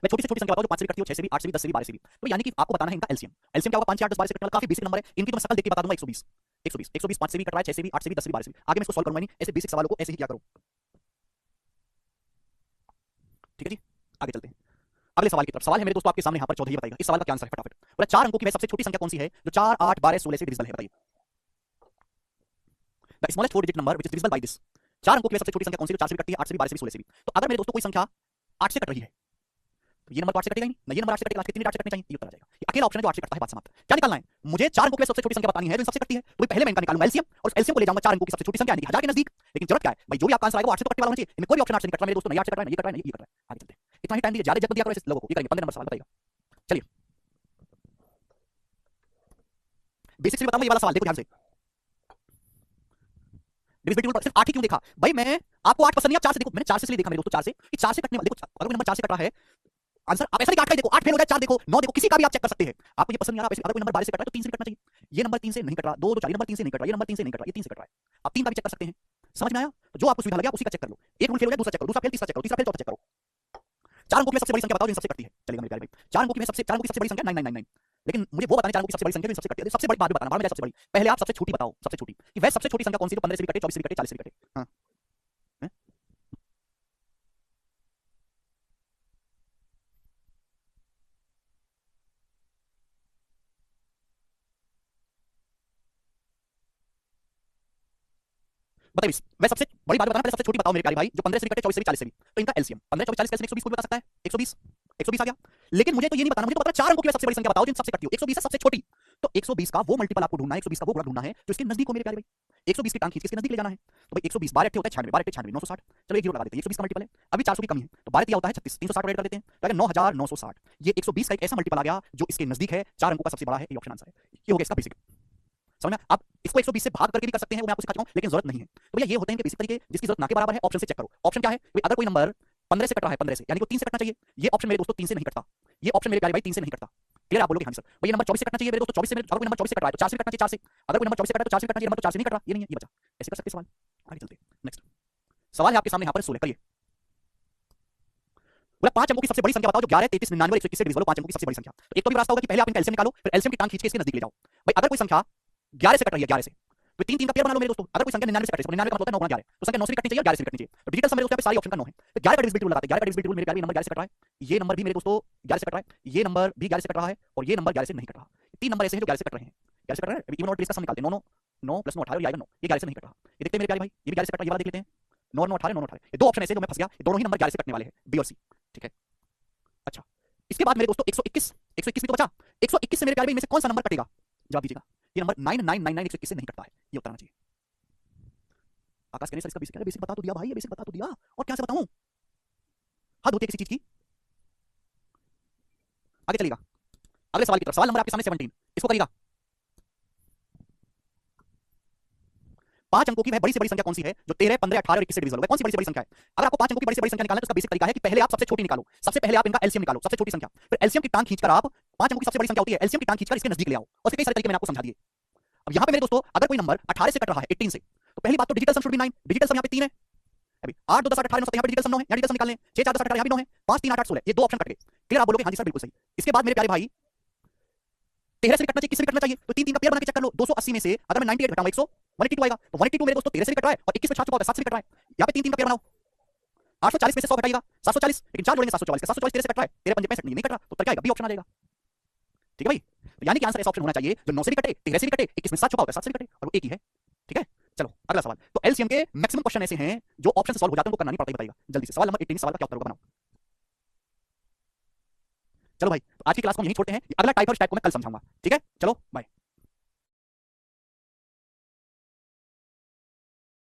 मैं छोटी से छोटी संख्या बताऊं जो 5 से भी कटती हो, 6 से भी, 8 से भी, 10 से भी, 12 से भी। तो यानी कि आपको बताना है इनका एलसीएम। एलसीएम क्या होगा 5 से 8 10 12 से कटने वाला काफी बेसिक नंबर है। इनकी तो मैं शकल देख के बता दूंगा 120 120 120 5 से भी कट रहा है, 6 से भी, 8 से भी, 10 से भी, 12 से भी। आगे मैं इसको सॉल्व करूंगा नहीं, ऐसे बेसिक सवालों को ऐसे ही किया करो। ठीक है जी, आगे चलते हैं अगले सवाल की तरफ। सवाल है मेरे दोस्तों आपके सामने यहाँ पर 14, बताइएगा इस सवाल का क्या आंसर है फटाफट। बोला 4 अंकों की वह सबसे छोटी संख्या कौन सी है जो 4, 8, 12, 16 से डिविजिबल है, बताइए। The smallest 4 digit number which is divisible by this. 4 अंकों की वह सबसे छोटी संख्या कौन सी है जो 4 से भी कटती है, 8 से भी, 12 से भी, 16 से भी। तो अगर मेरे दोस्तों कोई संख्या 8 से कट रही है तो ये नंबर तो 8 से कटेगा ही नहीं ना, ये नंबर 8 से कटेगा, कितने 8 से कटने चाहिए, ये उत्तर आ जाएगा। ये अकेला ऑप्शन है जो 8 से कटता है, बात समाप्त। क्या निकालना है मुझे 4 अंकों की सबसे छोटी संख्या बतानी है जो सबसे कटती है, तो पहले मैं इनका निकालूंगा एलसीएम, और एलसीएम को ले जाऊंगा 4 अंकों की सबसे छोटी संख्या यानी 1000 के नजदीक। लेकिन जरूरत क्या है भाई, जो भी आपका आंसर आएगा वो 8 से तो कटने वाला होना चाहिए। इनमें कोई भी ऑप्शन 8 से नहीं कट रहा मेरे दोस्तों, नहीं 8 से कट रहा है, नहीं ये कट रहा है, नहीं ये कट रहा है। आगे चलते हैं, इतना ही टाइम दीजिए, ज्यादा जल्दी दिया करो ऐसे लोगों को। ये करेंगे 15 नंबर सवाल, बताइएगा। चलिए बेसिक से बताऊंगा ये वाला सवाल, देखो ध्यान से। डिविजिबिलिटी रूल सिर्फ 8 ही क्यों देखा भाई, मैं आपको 8 पसंद नहीं, आप 4 से देखो। मैंने 4 से इसलिए देखा मेरे दोस्तों, 4 से कि 4 से कटने वाला, देखो अगर कोई नंबर 4 से कट रहा है आंसर आप ऐसा नहीं 8 का देखो, 8 फेल हो जाए, 4 देखो, 9 देखो, किसी का भी आप चेक कर सकते हैं। आपको ये पसंद नहीं आ रहा, अगर कोई नंबर 12 से कट रहा है तो 3 से भी कटना चाहिए। ये नंबर 3 से नहीं कट रहा, 2 2 4, ये नंबर 3 से नहीं कट रहा, ये नंबर 3 से नहीं कट रहा, ये 3 से कट रहा है। आप 3 का भी चेक कर सकते हैं। समझ में आया? तो जो आपको सुविधा लगे आप उसी का चेक कर लो। एक रूल फेल हो गया, दूसरा चेक करो, दूसरा फेल, तीसरा चेक करो, तीसरा फेल, चौथा चेक करो। 4 अंकों की सबसे बड़ी संख्या बताओ जो सबसे कटती है, चलेगा मेरे प्यारे भाई। 4 अंकों की सबसे बड़ी संख्या 9999। लेकिन मुझे वो बताना 4 अंकों की सबसे बड़ी संख्या जो सबसे कटती है, सबसे बड़ी बाद में बताना, बाद में सबसे बड़ी। पहले आप सबसे छोटी बताओ, सबसे छोटी कि वह सबसे छोटी संख्या कौन सी जो 15 से भी कटे, 24 से भी कटे, 40 से भी कटे। हां बताइए, वह सबसे बड़ी बात बताना, पहले सबसे छोटी बताओ मेरे प्यारे भाई जो 15 से भी कटे, 24 से भी, 40 से भी। तो इनका एलसीएम 15 24 40 कैसे 120 कोई बता सकता है, 120 120 आ गया। लेकिन मुझे तो ये नहीं बताना, मुझे तो पता है 4 अंकों की सबसे बड़ी संख्या बताओ जिन सबसे कटती हो। 120 है सबसे छोटी, तो 120 का वो मल्टीपल आपको ढूंढना है, 120 का वो गुणा ढूंढना है जो इसके नजदीक हो मेरे प्यारे भाई। 120 की टांग खींच के इसके नजदीक ले जाना है। तो भाई 120 12 होता है 96, 12 96 960। चलो एक जीरो लगा देते हैं, 120 का मल्टीपल है, अभी 400 की कमी है तो 12 होता है 36, 360 ऐड कर देते हैं, तो अगर 9960। ये 120 का एक ऐसा मल्टीपल आ गया जो इसके नजदीक है, 4 अंकों का सबसे बड़ा है, ये ऑप्शन आंसर है। ये हो गया इसका बेसिक। समझ में? आप इसको 120 से भाग करके भी कर सकते हैं, वो मैं आपको सिखा चुका हूं, लेकिन जरूरत नहीं है। तो भैया ये होते हैं कि बेसिक तरीके जिसकी जरूरत ना के बराबर है, ऑप्शन से चेक करो। ऑप्शन क्या है भाई, अगर कोई नंबर 15 से कट रहा है, 15 से यानी कि 3 से कटना चाहिए, ये ऑप्शन मेरे दोस्तों 3 से नहीं कटता। ये ऑप्शन मेरे प्यारे भाई 3 से नहीं कटता। क्लियर? आप बोलोगे हां सर भाई ये नंबर 24 से कटना चाहिए मेरे दोस्तों, 24 से अगर कोई नंबर 24 से कट रहा है तो 4 से कटना चाहिए, 4 से। अगर कोई नंबर 24 से कट रहा है तो 4 से कटना चाहिए, नंबर तो 4 से नहीं कट रहा, ये नहीं है, ये बचा। ऐसे कर सकते सवाल। आगे चलते हैं, नेक्स्ट सवाल है आपके सामने यहाँ पर 16, करिए। बोला 5 अंकों की सबसे बड़ी संख्या बताओ जो 11 33 99 और 121 से डिविजिबल हो, 5 अंकों की सबसे बड़ी संख्या। तो एक तो भी रास्ता होगा कि पहले आप इनका एलसीएम निकालो, फिर एलसीएम की टांग खींच के इसके नजदीक ले जाओ। भाई अगर कोई संख्या 11 से कट रही है, 11 से, तो 3 3 का पेयर बना लो मेरे दोस्तों। अगर कोई संख्या 99 से कटे, 99 का मतलब होता है 9 गुना 11, तो संख्या 9 से भी कटनी चाहिए और 11 से भी कटनी चाहिए। तो डिजिटल सम मेरे दोस्तों पे सारी ऑप्शन का 9 है, तो 11 का डिविजिबिलिटी रूल लगाते हैं। 11 का डिविजिबिलिटी रूल मेरे प्यारे नंबर 11 से कट रहा है, ये नंबर भी मेरे दोस्तों 11 से कट रहा है, ये नंबर भी 11 से कट रहा है, और ये नंबर 11 से नहीं कट रहा। 3 नंबर ऐसे हैं जो 11 से कट रहे हैं, 11 से कट रहे हैं। इवन और प्लेस का सम निकालते हैं, 9 9 9 + 9 18 और ये आएगा 9, ये 11 से नहीं कट रहा। ये देखते हैं मेरे प्यारे भाई, ये भी 11 से कट रहा है, ये वाला देख लेते हैं। 9 9 18 9 9 18, ये दो ऑप्शन ऐसे जो मैं फंस गया, ये दोनों ही नंबर 11 से कटने वाले हैं, बी और सी। ठीक है, अच्छा इसके बाद मेरे दोस्तों 121, 121 भी तो बचा। 121 से मेरे प्यारे भाई में से कौन सा नंबर कटेगा, जवाब दीजिएगा। ये नंबर 9999 121 से नहीं कटता है, ये उतारना चाहिए। आकाश कहने सर इसका बेसिक है, बेसिक बता तो दिया भाई, ये बेसिक बता तो दिया, और क्या से बताऊं, हद होती है किसी चीज की। आगे चलिएगा अगले सवाल की तरफ। सवाल नंबर आपके सामने 17, इसको करिएगा। 5 अंकों की वह बड़ी से बड़ी संख्या कौन सी है जो 13 15 18 और 21 से डिविजिबल है, कौन सी बड़ी से बड़ी संख्या है। अगर आपको 5 अंकों की बड़ी से बड़ी संख्या निकालना है तो उसका बेसिक तरीका है कि पहले आप सबसे छोटी निकालो, सबसे पहले आप इनका एलसीएम निकालो, सबसे छोटी संख्या, फिर एलसीएम की टांग खींचकर आप 5 अंकों की सबसे बड़ी संख्या होती है, एलसीएम की टांग खींचकर इसके नजदीक ले आओ, और कई सारे तरीके मैंने आपको समझा दिए। अब यहाँ पे मेरे दोस्तों अगर कोई नंबर 18 से कट रहा है 18 से, तो पहली बात तो digital sum should be 9, digital sum यहाँ पे 3 है। अभी 8 2 10 18 9 7 यहाँ पे डिजिटल सम 9 है, यहाँ डिजिटल सम निकाल लें। 6 4 10 18 यहाँ भी 9 है, 5 3 8 8 16, ये दो ऑप्शन कट गए। क्लियर, आप बोलोगे हाँ जी सर बिल्कुल सही। इसके बाद मेरे प्यारे भाई 13 से भी कटना चाहिए, किससे भी कटना चाहिए, तो 3 3 का पेयर बना के चेक कर लो। 280 में से अगर मैं 98 घटाऊंगा 100 182 आएगा, तो 182 मेरे दोस्तों 13 से भी कट रहा है और 21 में छाट चुका होता है, 7 से भी कट रहा है। यहाँ पे 3 3 का पेयर बनाओ, 840 में से 100 घटाइएगा 740, लेकिन 4 जोड़ेंगे 744 का, 744 13 से कट रहा है, 13 5 65 नहीं कट रहा, तो क्या आएगा, बी ऑप्शन आ जाएगा। ठीक है भाई, तो यानी कि आंसर ऐसा ऑप्शन होना चाहिए जो 9 से भी कटे, 13 से भी कटे, 21 में 7 छुपा होता है, 7 से भी कटे, और वो एक ही है। ठीक है, चलो अगला सवाल। तो एलसीएम के मैक्सिमम क्वेश्चन ऐसे हैं जो ऑप्शन से सॉल्व हो जाते हैं, उनको करना नहीं पड़ता, बताइएगा जल्दी से। सवाल नंबर 18 सवाल का क्या उत्तर होगा, बनाओ। चलो भाई, तो आज की क्लास को यहीं छोड़ते हैं, अगला टाइप और स्टाइप को मैं कल समझाऊंगा। ठीक है, चलो बाय।